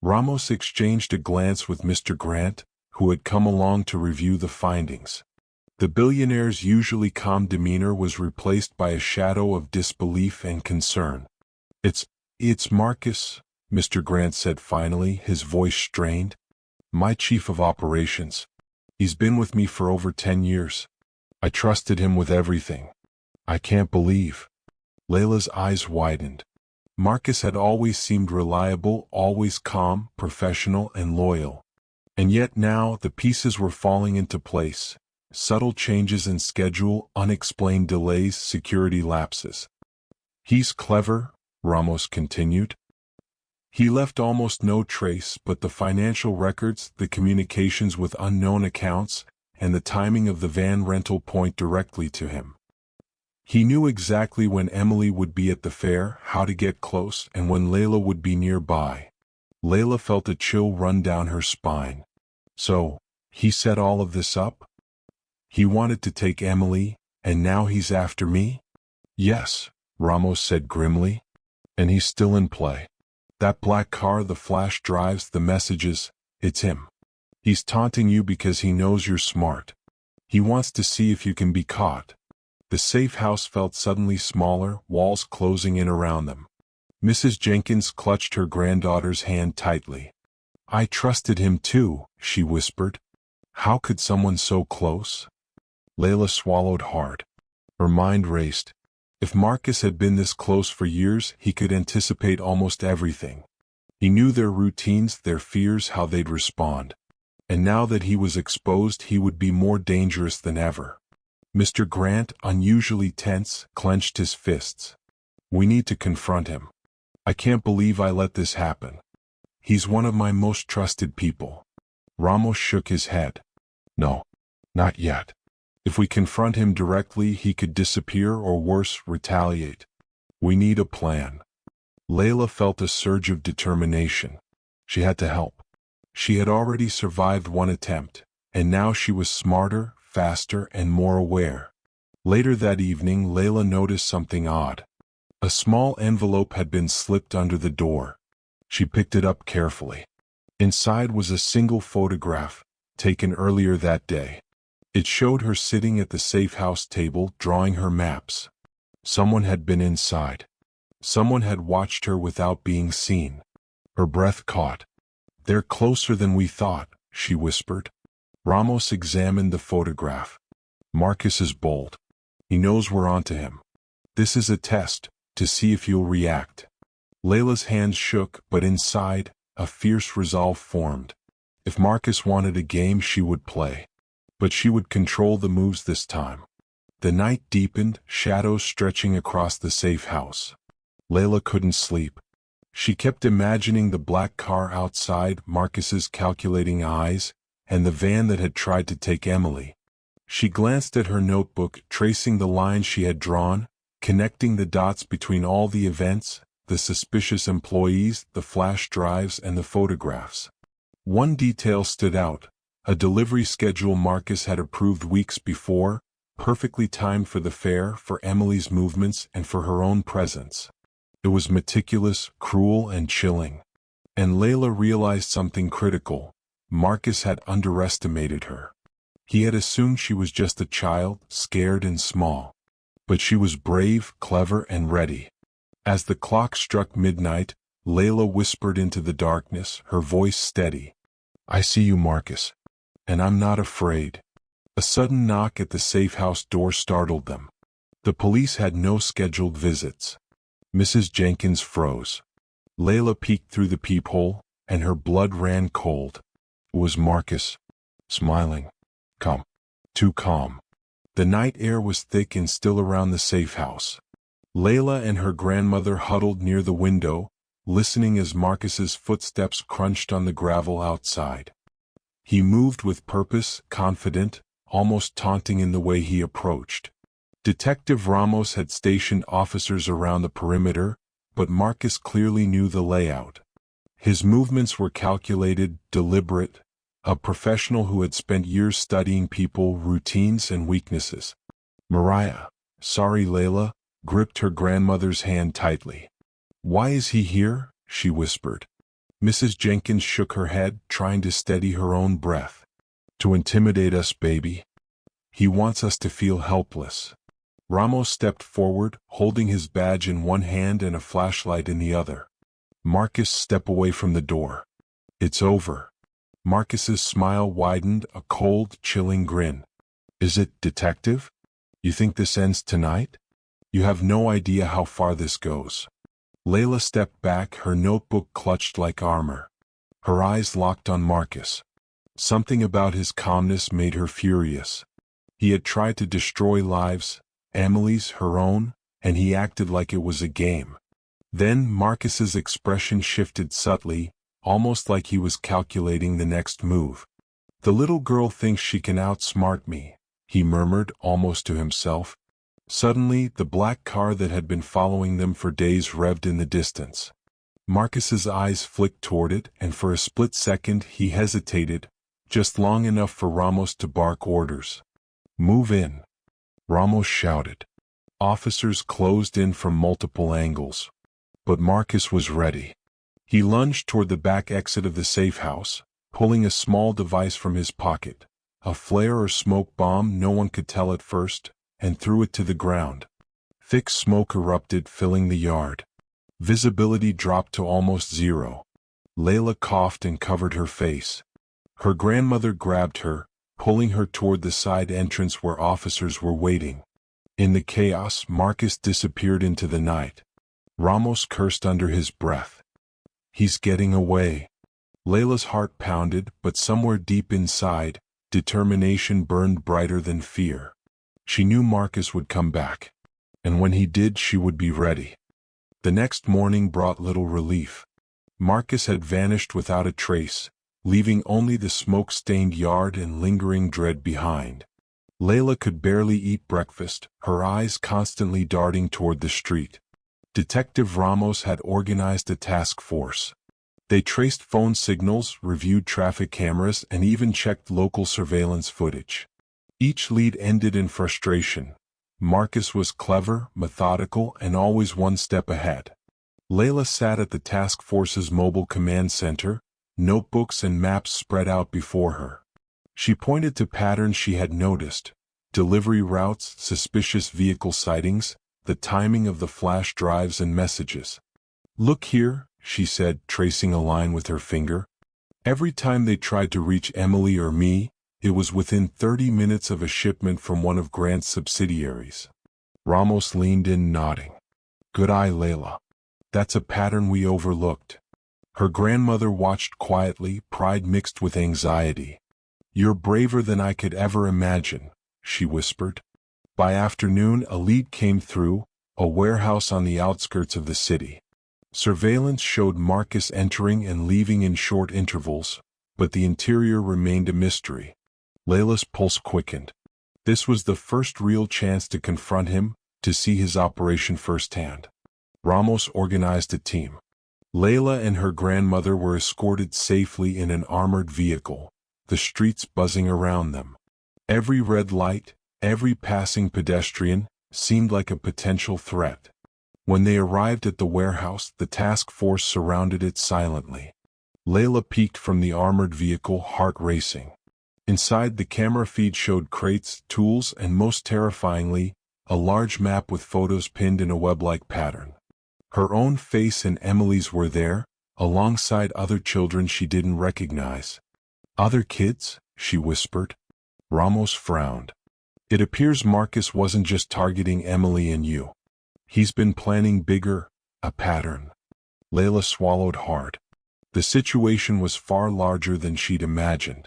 Ramos exchanged a glance with Mr. Grant, who had come along to review the findings. The billionaire's usually calm demeanor was replaced by a shadow of disbelief and concern. It's Marcus, Mr. Grant said finally, his voice strained. My chief of operations. He's been with me for over 10 years. I trusted him with everything. I can't believe. Layla's eyes widened. Marcus had always seemed reliable, always calm, professional, and loyal. And yet now the pieces were falling into place. Subtle changes in schedule, unexplained delays, security lapses. He's clever, Ramos continued. He left almost no trace but the financial records, the communications with unknown accounts, and the timing of the van rental point directly to him. He knew exactly when Emily would be at the fair, how to get close, and when Layla would be nearby. Layla felt a chill run down her spine. So, he set all of this up? He wanted to take Emily, and now he's after me? Yes, Ramos said grimly. And he's still in play. That black car, the flash drives, the messages, it's him. He's taunting you because he knows you're smart. He wants to see if you can be caught. The safe house felt suddenly smaller, walls closing in around them. Mrs. Jenkins clutched her granddaughter's hand tightly. I trusted him too, she whispered. How could someone so close? Layla swallowed hard. Her mind raced. If Marcus had been this close for years, he could anticipate almost everything. He knew their routines, their fears, how they'd respond. And now that he was exposed, he would be more dangerous than ever. Mr. Grant, unusually tense, clenched his fists. We need to confront him. I can't believe I let this happen. He's one of my most trusted people. Ramos shook his head. No, not yet. If we confront him directly, he could disappear or worse, retaliate. We need a plan. Layla felt a surge of determination. She had to help. She had already survived one attempt, and now she was smarter, faster, and more aware. Later that evening, Layla noticed something odd. A small envelope had been slipped under the door. She picked it up carefully. Inside was a single photograph, taken earlier that day. It showed her sitting at the safe house table, drawing her maps. Someone had been inside. Someone had watched her without being seen. Her breath caught. They're closer than we thought, she whispered. Ramos examined the photograph. Marcus is bold. He knows we're onto him. This is a test, to see if you'll react. Layla's hands shook, but inside, a fierce resolve formed. If Marcus wanted a game, she would play. But she would control the moves this time. The night deepened, shadows stretching across the safe house. Layla couldn't sleep. She kept imagining the black car outside, Marcus's calculating eyes, and the van that had tried to take Emily. She glanced at her notebook, tracing the lines she had drawn, connecting the dots between all the events, the suspicious employees, the flash drives, and the photographs. One detail stood out. A delivery schedule Marcus had approved weeks before, perfectly timed for the fair, for Emily's movements, and for her own presence. It was meticulous, cruel, and chilling. And Layla realized something critical. Marcus had underestimated her. He had assumed she was just a child, scared and small. But she was brave, clever, and ready. As the clock struck midnight, Layla whispered into the darkness, her voice steady. I see you, Marcus. And I'm not afraid. A sudden knock at the safe house door startled them. The police had no scheduled visits. Mrs. Jenkins froze. Layla peeked through the peephole, and her blood ran cold. It was Marcus, smiling. Calm. Too calm. The night air was thick and still around the safe house. Layla and her grandmother huddled near the window, listening as Marcus's footsteps crunched on the gravel outside. He moved with purpose, confident, almost taunting in the way he approached. Detective Ramos had stationed officers around the perimeter, but Marcus clearly knew the layout. His movements were calculated, deliberate, a professional who had spent years studying people, routines, and weaknesses. Mariah, sorry Layla, gripped her grandmother's hand tightly. Why is he here? She whispered. Mrs. Jenkins shook her head, trying to steady her own breath. To intimidate us, baby. He wants us to feel helpless. Ramos stepped forward, holding his badge in one hand and a flashlight in the other. Marcus, step away from the door. It's over. Marcus's smile widened, a cold, chilling grin. Is it, detective? You think this ends tonight? You have no idea how far this goes. Layla stepped back, her notebook clutched like armor. Her eyes locked on Marcus. Something about his calmness made her furious. He had tried to destroy lives, Emily's, her own, and he acted like it was a game. Then Marcus's expression shifted subtly, almost like he was calculating the next move. The little girl thinks she can outsmart me, he murmured almost to himself. Suddenly, the black car that had been following them for days revved in the distance. Marcus's eyes flicked toward it, and for a split second he hesitated, just long enough for Ramos to bark orders. Move in. Ramos shouted. Officers closed in from multiple angles. But Marcus was ready. He lunged toward the back exit of the safe house, pulling a small device from his pocket, a flare or smoke bomb, no one could tell at first, and threw it to the ground. Thick smoke erupted, filling the yard. Visibility dropped to almost zero. Layla coughed and covered her face. Her grandmother grabbed her, pulling her toward the side entrance where officers were waiting. In the chaos, Marcus disappeared into the night. Ramos cursed under his breath. He's getting away. Layla's heart pounded, but somewhere deep inside, determination burned brighter than fear. She knew Marcus would come back. And when he did, she would be ready. The next morning brought little relief. Marcus had vanished without a trace, leaving only the smoke-stained yard and lingering dread behind. Layla could barely eat breakfast, her eyes constantly darting toward the street. Detective Ramos had organized a task force. They traced phone signals, reviewed traffic cameras, and even checked local surveillance footage. Each lead ended in frustration. Marcus was clever, methodical, and always one step ahead. Layla sat at the task force's mobile command center, notebooks and maps spread out before her. She pointed to patterns she had noticed: delivery routes, suspicious vehicle sightings, the timing of the flash drives and messages. Look here, she said, tracing a line with her finger. Every time they tried to reach Emily or me, it was within 30 minutes of a shipment from one of Grant's subsidiaries. Ramos leaned in, nodding. Good eye, Layla. That's a pattern we overlooked. Her grandmother watched quietly, pride mixed with anxiety. You're braver than I could ever imagine, she whispered. By afternoon, a lead came through, a warehouse on the outskirts of the city. Surveillance showed Marcus entering and leaving in short intervals, but the interior remained a mystery. Layla's pulse quickened. This was the first real chance to confront him, to see his operation firsthand. Ramos organized a team. Layla and her grandmother were escorted safely in an armored vehicle, the streets buzzing around them. Every red light, every passing pedestrian, seemed like a potential threat. When they arrived at the warehouse, the task force surrounded it silently. Layla peeked from the armored vehicle, heart racing. Inside, the camera feed showed crates, tools, and most terrifyingly, a large map with photos pinned in a web-like pattern. Her own face and Emily's were there, alongside other children she didn't recognize. Other kids? She whispered. Ramos frowned. It appears Marcus wasn't just targeting Emily and you. He's been planning bigger, a pattern. Layla swallowed hard. The situation was far larger than she'd imagined.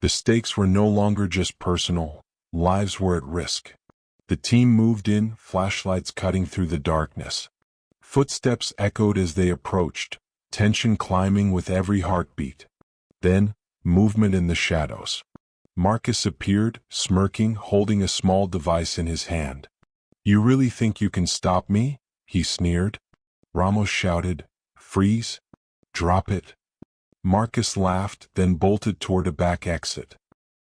The stakes were no longer just personal, lives were at risk. The team moved in, flashlights cutting through the darkness. Footsteps echoed as they approached, tension climbing with every heartbeat. Then, movement in the shadows. Marcus appeared, smirking, holding a small device in his hand. You really think you can stop me? He sneered. Ramos shouted, Freeze! Drop it. Marcus laughed, then bolted toward a back exit.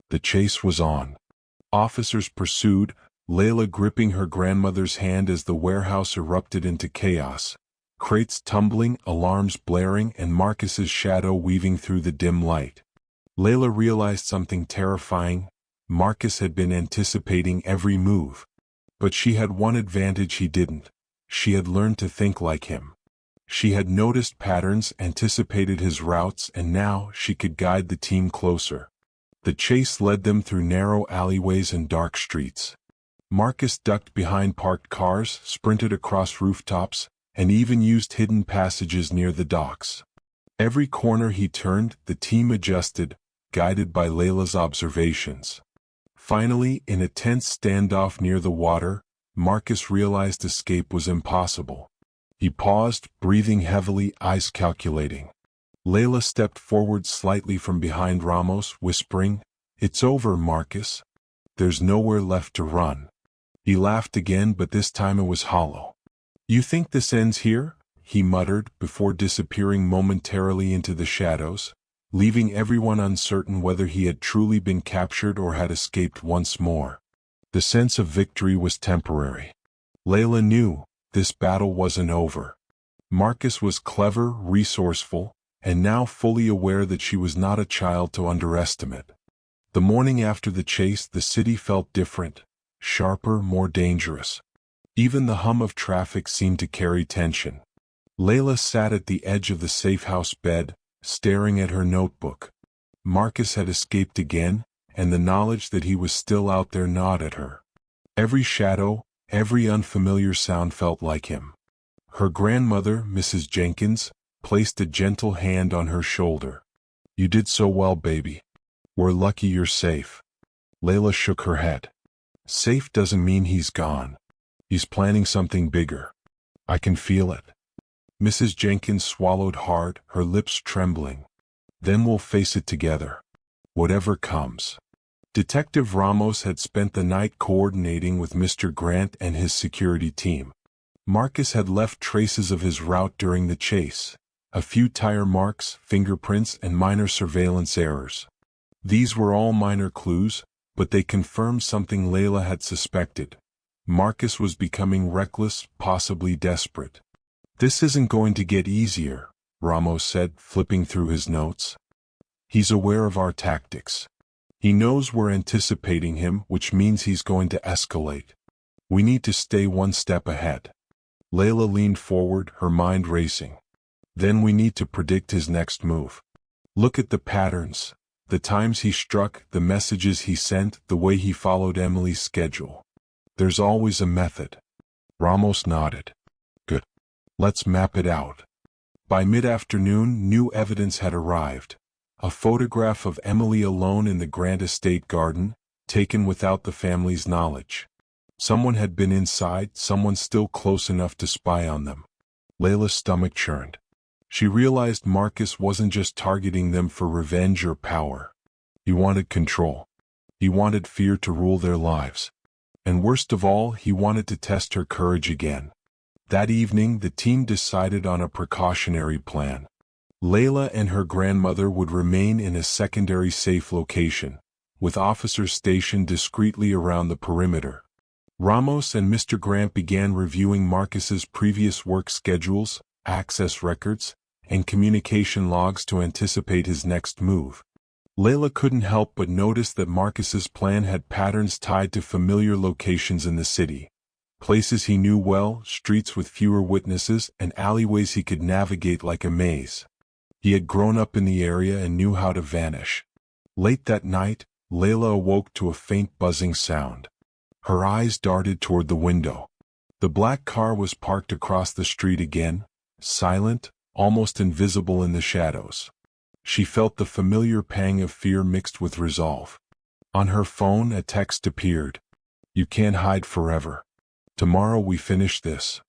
The chase was on. Officers pursued, Layla gripping her grandmother's hand as the warehouse erupted into chaos. Crates tumbling, alarms blaring, and Marcus's shadow weaving through the dim light. Layla realized something terrifying. Marcus had been anticipating every move. But she had one advantage he didn't. She had learned to think like him. She had noticed patterns, anticipated his routes, and now she could guide the team closer. The chase led them through narrow alleyways and dark streets. Marcus ducked behind parked cars, sprinted across rooftops, and even used hidden passages near the docks. Every corner he turned, the team adjusted, guided by Layla's observations. Finally, in a tense standoff near the water, Marcus realized escape was impossible. He paused, breathing heavily, eyes calculating. Layla stepped forward slightly from behind Ramos, whispering, "It's over, Marcus. There's nowhere left to run." He laughed again, but this time it was hollow. "You think this ends here?" he muttered, before disappearing momentarily into the shadows, leaving everyone uncertain whether he had truly been captured or had escaped once more. The sense of victory was temporary. Layla knew this battle wasn't over. Marcus was clever, resourceful, and now fully aware that she was not a child to underestimate. The morning after the chase, the city felt different, sharper, more dangerous. Even the hum of traffic seemed to carry tension. Layla sat at the edge of the safe-house bed, staring at her notebook. Marcus had escaped again, and the knowledge that he was still out there gnawed at her. Every shadow, every unfamiliar sound felt like him. Her grandmother, Mrs. Jenkins, placed a gentle hand on her shoulder. "You did so well, baby. We're lucky you're safe." Layla shook her head. "Safe doesn't mean he's gone. He's planning something bigger. I can feel it." Mrs. Jenkins swallowed hard, her lips trembling. "Then we'll face it together. Whatever comes." Detective Ramos had spent the night coordinating with Mr. Grant and his security team. Marcus had left traces of his route during the chase. A few tire marks, fingerprints, and minor surveillance errors. These were all minor clues, but they confirmed something Layla had suspected. Marcus was becoming reckless, possibly desperate. "This isn't going to get easier," Ramos said, flipping through his notes. "He's aware of our tactics. He knows we're anticipating him, which means he's going to escalate. We need to stay one step ahead." Layla leaned forward, her mind racing. "Then we need to predict his next move. Look at the patterns, the times he struck, the messages he sent, the way he followed Emily's schedule. There's always a method." Ramos nodded. "Good. Let's map it out." By mid-afternoon, new evidence had arrived. A photograph of Emily alone in the Grant estate garden, taken without the family's knowledge. Someone had been inside, someone still close enough to spy on them. Layla's stomach churned. She realized Marcus wasn't just targeting them for revenge or power. He wanted control. He wanted fear to rule their lives. And worst of all, he wanted to test her courage again. That evening, the team decided on a precautionary plan. Layla and her grandmother would remain in a secondary safe location, with officers stationed discreetly around the perimeter. Ramos and Mr. Grant began reviewing Marcus's previous work schedules, access records, and communication logs to anticipate his next move. Layla couldn't help but notice that Marcus's plan had patterns tied to familiar locations in the city. Places he knew well, streets with fewer witnesses, and alleyways he could navigate like a maze. He had grown up in the area and knew how to vanish. Late that night, Layla awoke to a faint buzzing sound. Her eyes darted toward the window. The black car was parked across the street again, silent, almost invisible in the shadows. She felt the familiar pang of fear mixed with resolve. On her phone, a text appeared. "You can't hide forever. Tomorrow we finish this."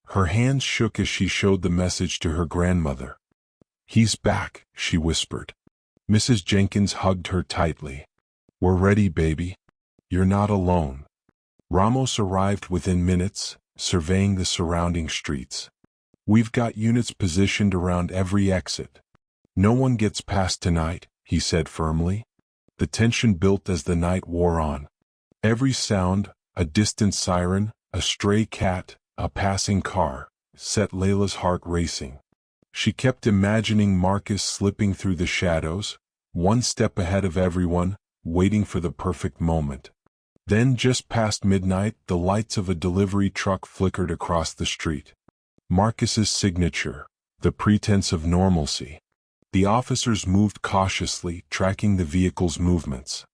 Her hands shook as she showed the message to her grandmother. "He's back," she whispered. Mrs. Jenkins hugged her tightly. "We're ready, baby. You're not alone." Ramos arrived within minutes, surveying the surrounding streets. We've got units positioned around every exit. No one gets past tonight, he said firmly. The tension built as the night wore on. Every sound, a distant siren, a stray cat, a passing car, set Layla's heart racing. She kept imagining Marcus slipping through the shadows, one step ahead of everyone, waiting for the perfect moment. Then just past midnight, the lights of a delivery truck flickered across the street. Marcus's signature, the pretense of normalcy. The officers moved cautiously, tracking the vehicle's movements.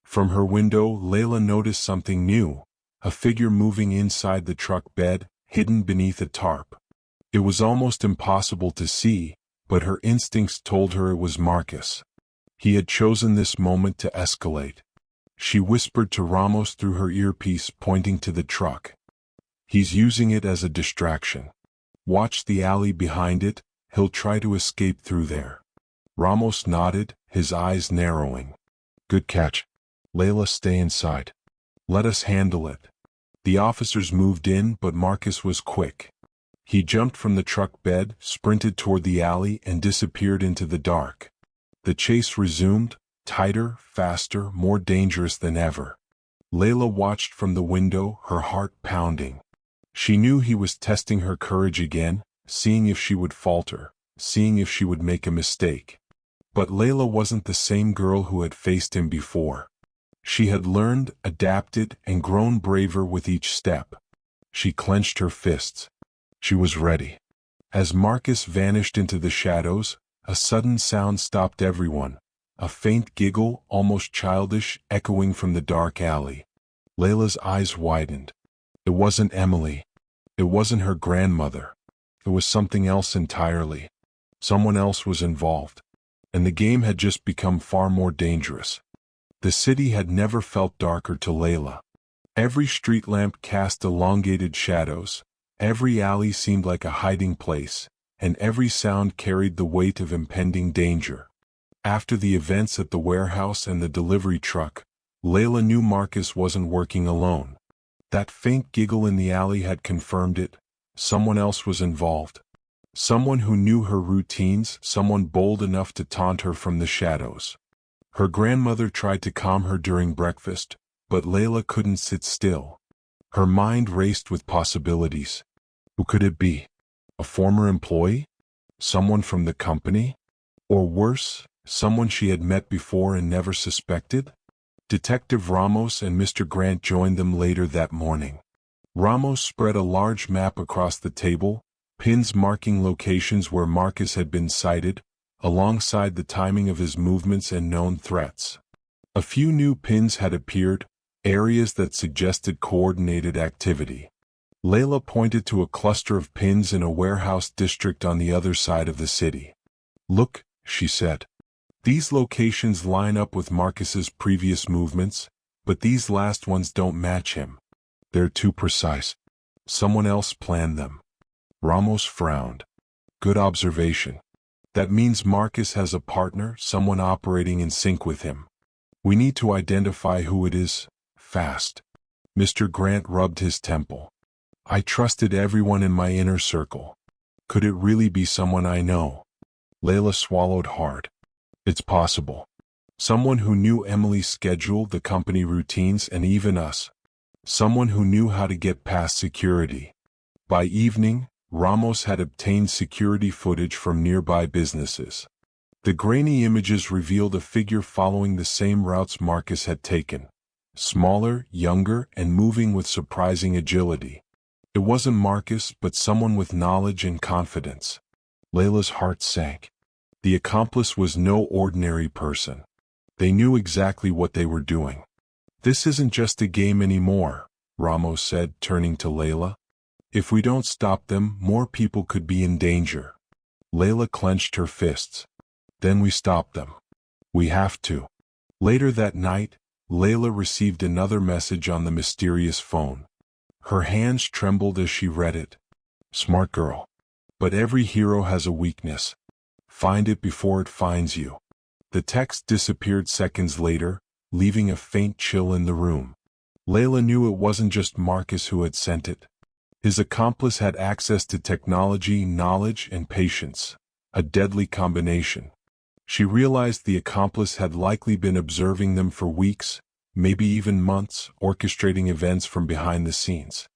From her window, Layla noticed something new, a figure moving inside the truck bed, hidden beneath a tarp. It was almost impossible to see, but her instincts told her it was Marcus. He had chosen this moment to escalate. She whispered to Ramos through her earpiece, pointing to the truck. He's using it as a distraction. Watch the alley behind it, he'll try to escape through there. Ramos nodded, his eyes narrowing. Good catch. Layla, stay inside. Let us handle it. The officers moved in, but Marcus was quick. He jumped from the truck bed, sprinted toward the alley, and disappeared into the dark. The chase resumed, tighter, faster, more dangerous than ever. Layla watched from the window, her heart pounding. She knew he was testing her courage again, seeing if she would falter, seeing if she would make a mistake. But Layla wasn't the same girl who had faced him before. She had learned, adapted, and grown braver with each step. She clenched her fists. She was ready. As Marcus vanished into the shadows, a sudden sound stopped everyone. A faint giggle, almost childish, echoing from the dark alley. Layla's eyes widened. It wasn't Emily. It wasn't her grandmother. It was something else entirely. Someone else was involved. And the game had just become far more dangerous. The city had never felt darker to Layla. Every street lamp cast elongated shadows, every alley seemed like a hiding place, and every sound carried the weight of impending danger. After the events at the warehouse and the delivery truck, Layla knew Marcus wasn't working alone. That faint giggle in the alley had confirmed it. Someone else was involved. Someone who knew her routines, someone bold enough to taunt her from the shadows. Her grandmother tried to calm her during breakfast, but Layla couldn't sit still. Her mind raced with possibilities. Who could it be? A former employee? Someone from the company? Or worse, someone she had met before and never suspected? Detective Ramos and Mr. Grant joined them later that morning. Ramos spread a large map across the table, pins marking locations where Marcus had been sighted, alongside the timing of his movements and known threats. A few new pins had appeared, areas that suggested coordinated activity. Layla pointed to a cluster of pins in a warehouse district on the other side of the city. Look, she said. These locations line up with Marcus's previous movements, but these last ones don't match him. They're too precise. Someone else planned them. Ramos frowned. Good observation. That means Marcus has a partner, someone operating in sync with him. We need to identify who it is, fast. Mr. Grant rubbed his temple. I trusted everyone in my inner circle. Could it really be someone I know? Layla swallowed hard. It's possible. Someone who knew Emily's schedule, the company routines, and even us. Someone who knew how to get past security. By evening, Ramos had obtained security footage from nearby businesses. The grainy images revealed a figure following the same routes Marcus had taken. Smaller, younger, and moving with surprising agility. It wasn't Marcus, but someone with knowledge and confidence. Layla's heart sank. The accomplice was no ordinary person. They knew exactly what they were doing. This isn't just a game anymore, Ramos said, turning to Layla. If we don't stop them, more people could be in danger. Layla clenched her fists. Then we stop them. We have to. Later that night, Layla received another message on the mysterious phone. Her hands trembled as she read it. Smart girl. But every hero has a weakness. Find it before it finds you. The text disappeared seconds later, leaving a faint chill in the room. Layla knew it wasn't just Marcus who had sent it. His accomplice had access to technology, knowledge, and patience, a deadly combination. She realized the accomplice had likely been observing them for weeks, maybe even months, orchestrating events from behind the scenes.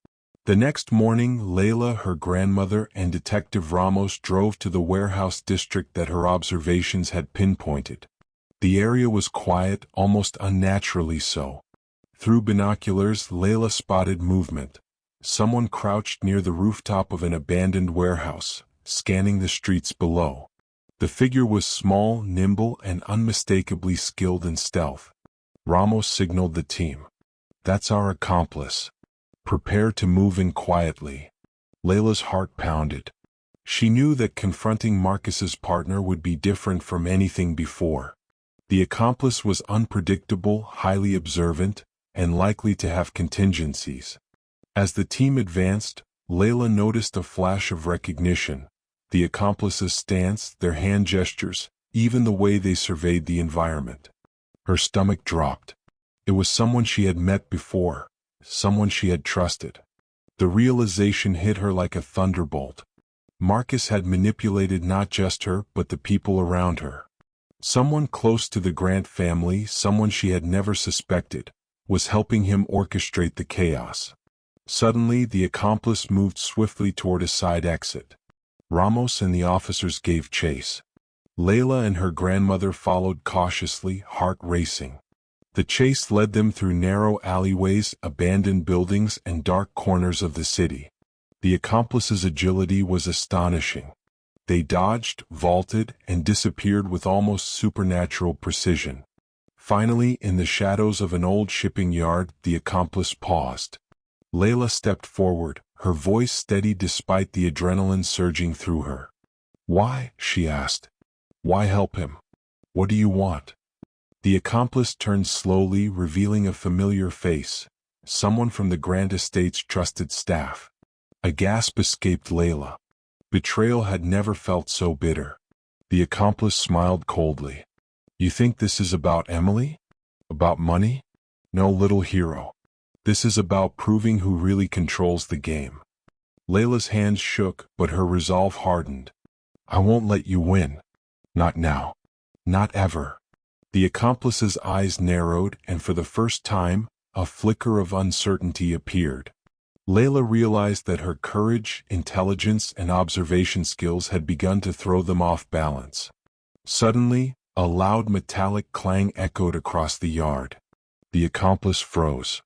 The next morning, Layla, her grandmother, and Detective Ramos drove to the warehouse district that her observations had pinpointed. The area was quiet, almost unnaturally so. Through binoculars, Layla spotted movement. Someone crouched near the rooftop of an abandoned warehouse, scanning the streets below. The figure was small, nimble, and unmistakably skilled in stealth. Ramos signaled the team. "That's our accomplice. Prepare to move in quietly." Layla's heart pounded. She knew that confronting Marcus's partner would be different from anything before. The accomplice was unpredictable, highly observant, and likely to have contingencies. As the team advanced, Layla noticed a flash of recognition. The accomplice's stance, their hand gestures, even the way they surveyed the environment. Her stomach dropped. It was someone she had met before, someone she had trusted. The realization hit her like a thunderbolt. Marcus had manipulated not just her, but the people around her. Someone close to the Grant family, someone she had never suspected, was helping him orchestrate the chaos. Suddenly, the accomplice moved swiftly toward a side exit. Ramos and the officers gave chase. Layla and her grandmother followed cautiously, heart racing. The chase led them through narrow alleyways, abandoned buildings, and dark corners of the city. The accomplice's agility was astonishing. They dodged, vaulted, and disappeared with almost supernatural precision. Finally, in the shadows of an old shipping yard, the accomplice paused. Layla stepped forward, her voice steady despite the adrenaline surging through her. "Why?" she asked. "Why help him? What do you want?" The accomplice turned slowly, revealing a familiar face, someone from the Grant Estate's trusted staff. A gasp escaped Layla. Betrayal had never felt so bitter. The accomplice smiled coldly. "You think this is about Emily? About money? No, little hero. This is about proving who really controls the game." Layla's hands shook, but her resolve hardened. "I won't let you win. Not now. Not ever." The accomplice's eyes narrowed, and for the first time, a flicker of uncertainty appeared. Layla realized that her courage, intelligence, and observation skills had begun to throw them off balance. Suddenly, a loud metallic clang echoed across the yard. The accomplice froze.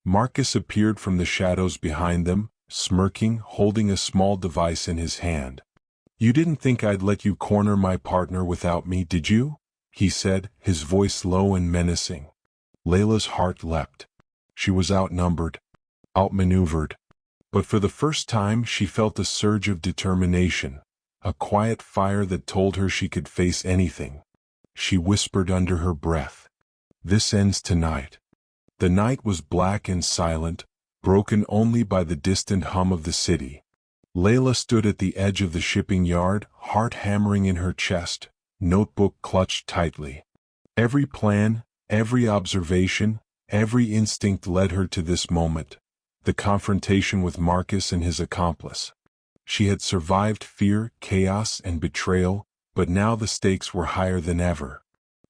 Marcus appeared from the shadows behind them, smirking, holding a small device in his hand. "You didn't think I'd let you corner my partner without me, did you?" he said, his voice low and menacing. Layla's heart leapt. She was outnumbered, outmaneuvered. But for the first time she felt a surge of determination, a quiet fire that told her she could face anything. She whispered under her breath, "This ends tonight." The night was black and silent, broken only by the distant hum of the city. Layla stood at the edge of the shipping yard, heart hammering in her chest, notebook clutched tightly. Every plan, every observation, every instinct led her to this moment, the confrontation with Marcus and his accomplice. She had survived fear, chaos, and betrayal, but now the stakes were higher than ever.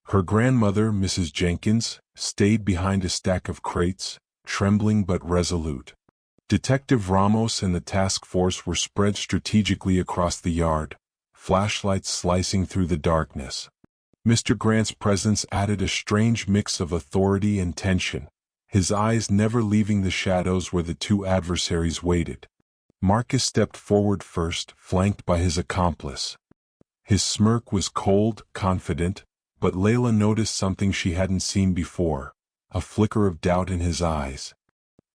Her grandmother, Mrs. Jenkins, stayed behind a stack of crates, trembling but resolute. Detective Ramos and the task force were spread strategically across the yard, flashlights slicing through the darkness. Mr. Grant's presence added a strange mix of authority and tension, his eyes never leaving the shadows where the two adversaries waited. Marcus stepped forward first, flanked by his accomplice. His smirk was cold, confident, but Layla noticed something she hadn't seen before, a flicker of doubt in his eyes.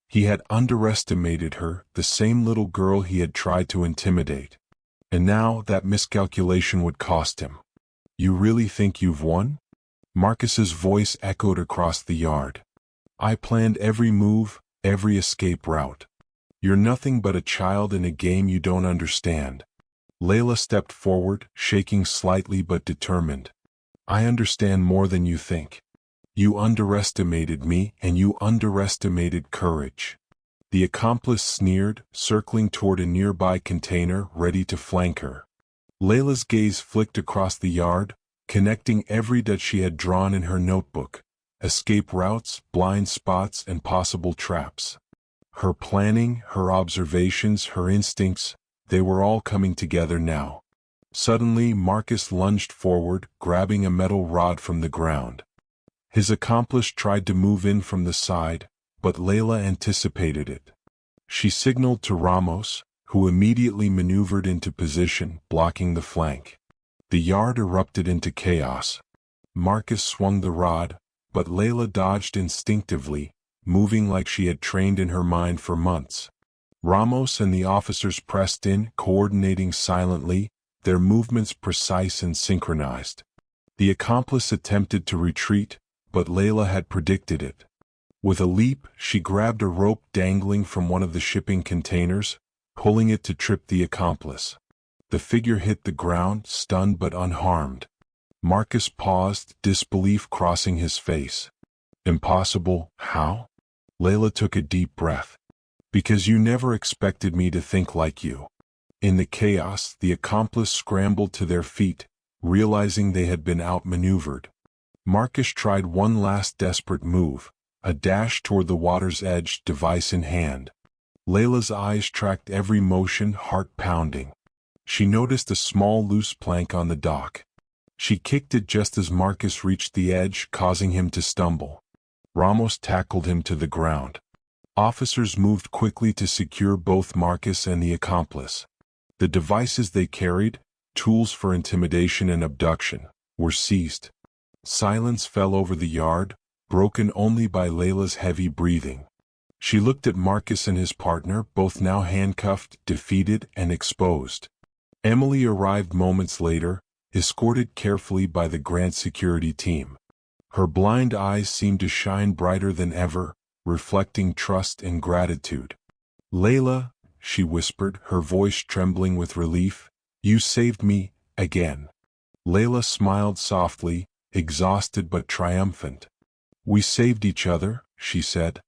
He had underestimated her, the same little girl he had tried to intimidate. And now that miscalculation would cost him. "You really think you've won?" Marcus's voice echoed across the yard. "I planned every move, every escape route. You're nothing but a child in a game you don't understand." Layla stepped forward, shaking slightly but determined. "I understand more than you think. You underestimated me, and you underestimated courage." The accomplice sneered, circling toward a nearby container ready to flank her. Layla's gaze flicked across the yard, connecting every dot she had drawn in her notebook: escape routes, blind spots, and possible traps. Her planning, her observations, her instincts, they were all coming together now. Suddenly, Marcus lunged forward, grabbing a metal rod from the ground. His accomplice tried to move in from the side, but Layla anticipated it. She signaled to Ramos, who immediately maneuvered into position, blocking the flank. The yard erupted into chaos. Marcus swung the rod, but Layla dodged instinctively, moving like she had trained in her mind for months. Ramos and the officers pressed in, coordinating silently, their movements precise and synchronized. The accomplice attempted to retreat, but Layla had predicted it. With a leap, she grabbed a rope dangling from one of the shipping containers, pulling it to trip the accomplice. The figure hit the ground, stunned but unharmed. Marcus paused, disbelief crossing his face. Impossible, how? Layla took a deep breath. Because you never expected me to think like you. In the chaos, the accomplice scrambled to their feet, realizing they had been outmaneuvered. Marcus tried one last desperate move, a dash toward the water's edge, device in hand. Layla's eyes tracked every motion, heart pounding. She noticed a small loose plank on the dock. She kicked it just as Marcus reached the edge, causing him to stumble. Ramos tackled him to the ground. Officers moved quickly to secure both Marcus and the accomplice. The devices they carried, tools for intimidation and abduction, were seized. Silence fell over the yard, broken only by Layla's heavy breathing. She looked at Marcus and his partner, both now handcuffed, defeated, and exposed. Emily arrived moments later, escorted carefully by the Grant security team. Her blind eyes seemed to shine brighter than ever, reflecting trust and gratitude. "Layla," she whispered, her voice trembling with relief, "you saved me, again." Layla smiled softly, exhausted but triumphant. "We saved each other," she said.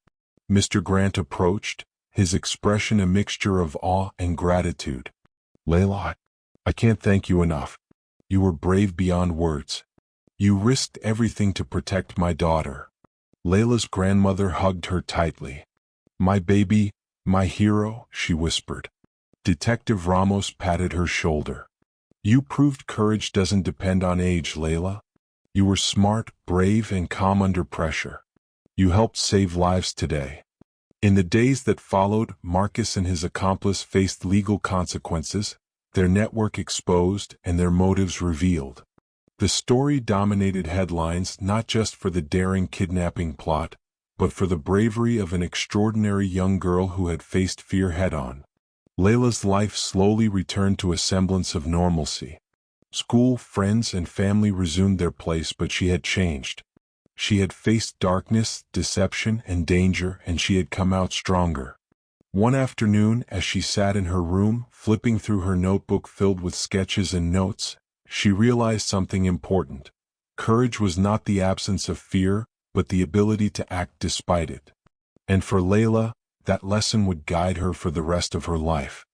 Mr. Grant approached, his expression a mixture of awe and gratitude. "Layla, I can't thank you enough. You were brave beyond words. You risked everything to protect my daughter." Layla's grandmother hugged her tightly. "My baby, my hero," she whispered. Detective Ramos patted her shoulder. "You proved courage doesn't depend on age, Layla. You were smart, brave, and calm under pressure. You helped save lives today." In the days that followed, Marcus and his accomplice faced legal consequences, their network exposed and their motives revealed. The story dominated headlines not just for the daring kidnapping plot, but for the bravery of an extraordinary young girl who had faced fear head-on. Layla's life slowly returned to a semblance of normalcy. School, friends, and family resumed their place, but she had changed. She had faced darkness, deception, and danger, and she had come out stronger. One afternoon, as she sat in her room, flipping through her notebook filled with sketches and notes, she realized something important. Courage was not the absence of fear, but the ability to act despite it. And for Layla, that lesson would guide her for the rest of her life.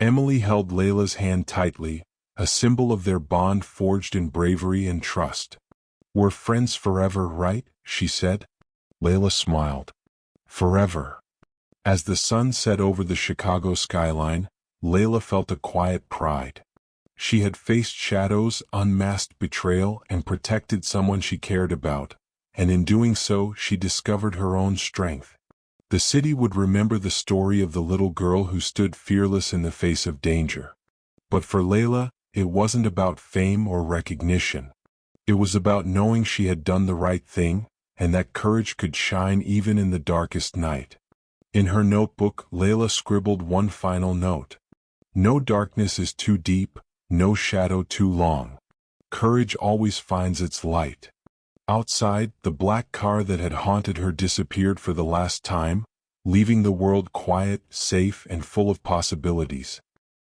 Emily held Layla's hand tightly, a symbol of their bond forged in bravery and trust. "We're friends forever, right?" she said. Layla smiled. "Forever." As the sun set over the Chicago skyline, Layla felt a quiet pride. She had faced shadows, unmasked betrayal, and protected someone she cared about, and in doing so she discovered her own strength. The city would remember the story of the little girl who stood fearless in the face of danger. But for Layla, it wasn't about fame or recognition. It was about knowing she had done the right thing, and that courage could shine even in the darkest night. In her notebook, Layla scribbled one final note. "No darkness is too deep, no shadow too long. Courage always finds its light." Outside, the black car that had haunted her disappeared for the last time, leaving the world quiet, safe, and full of possibilities.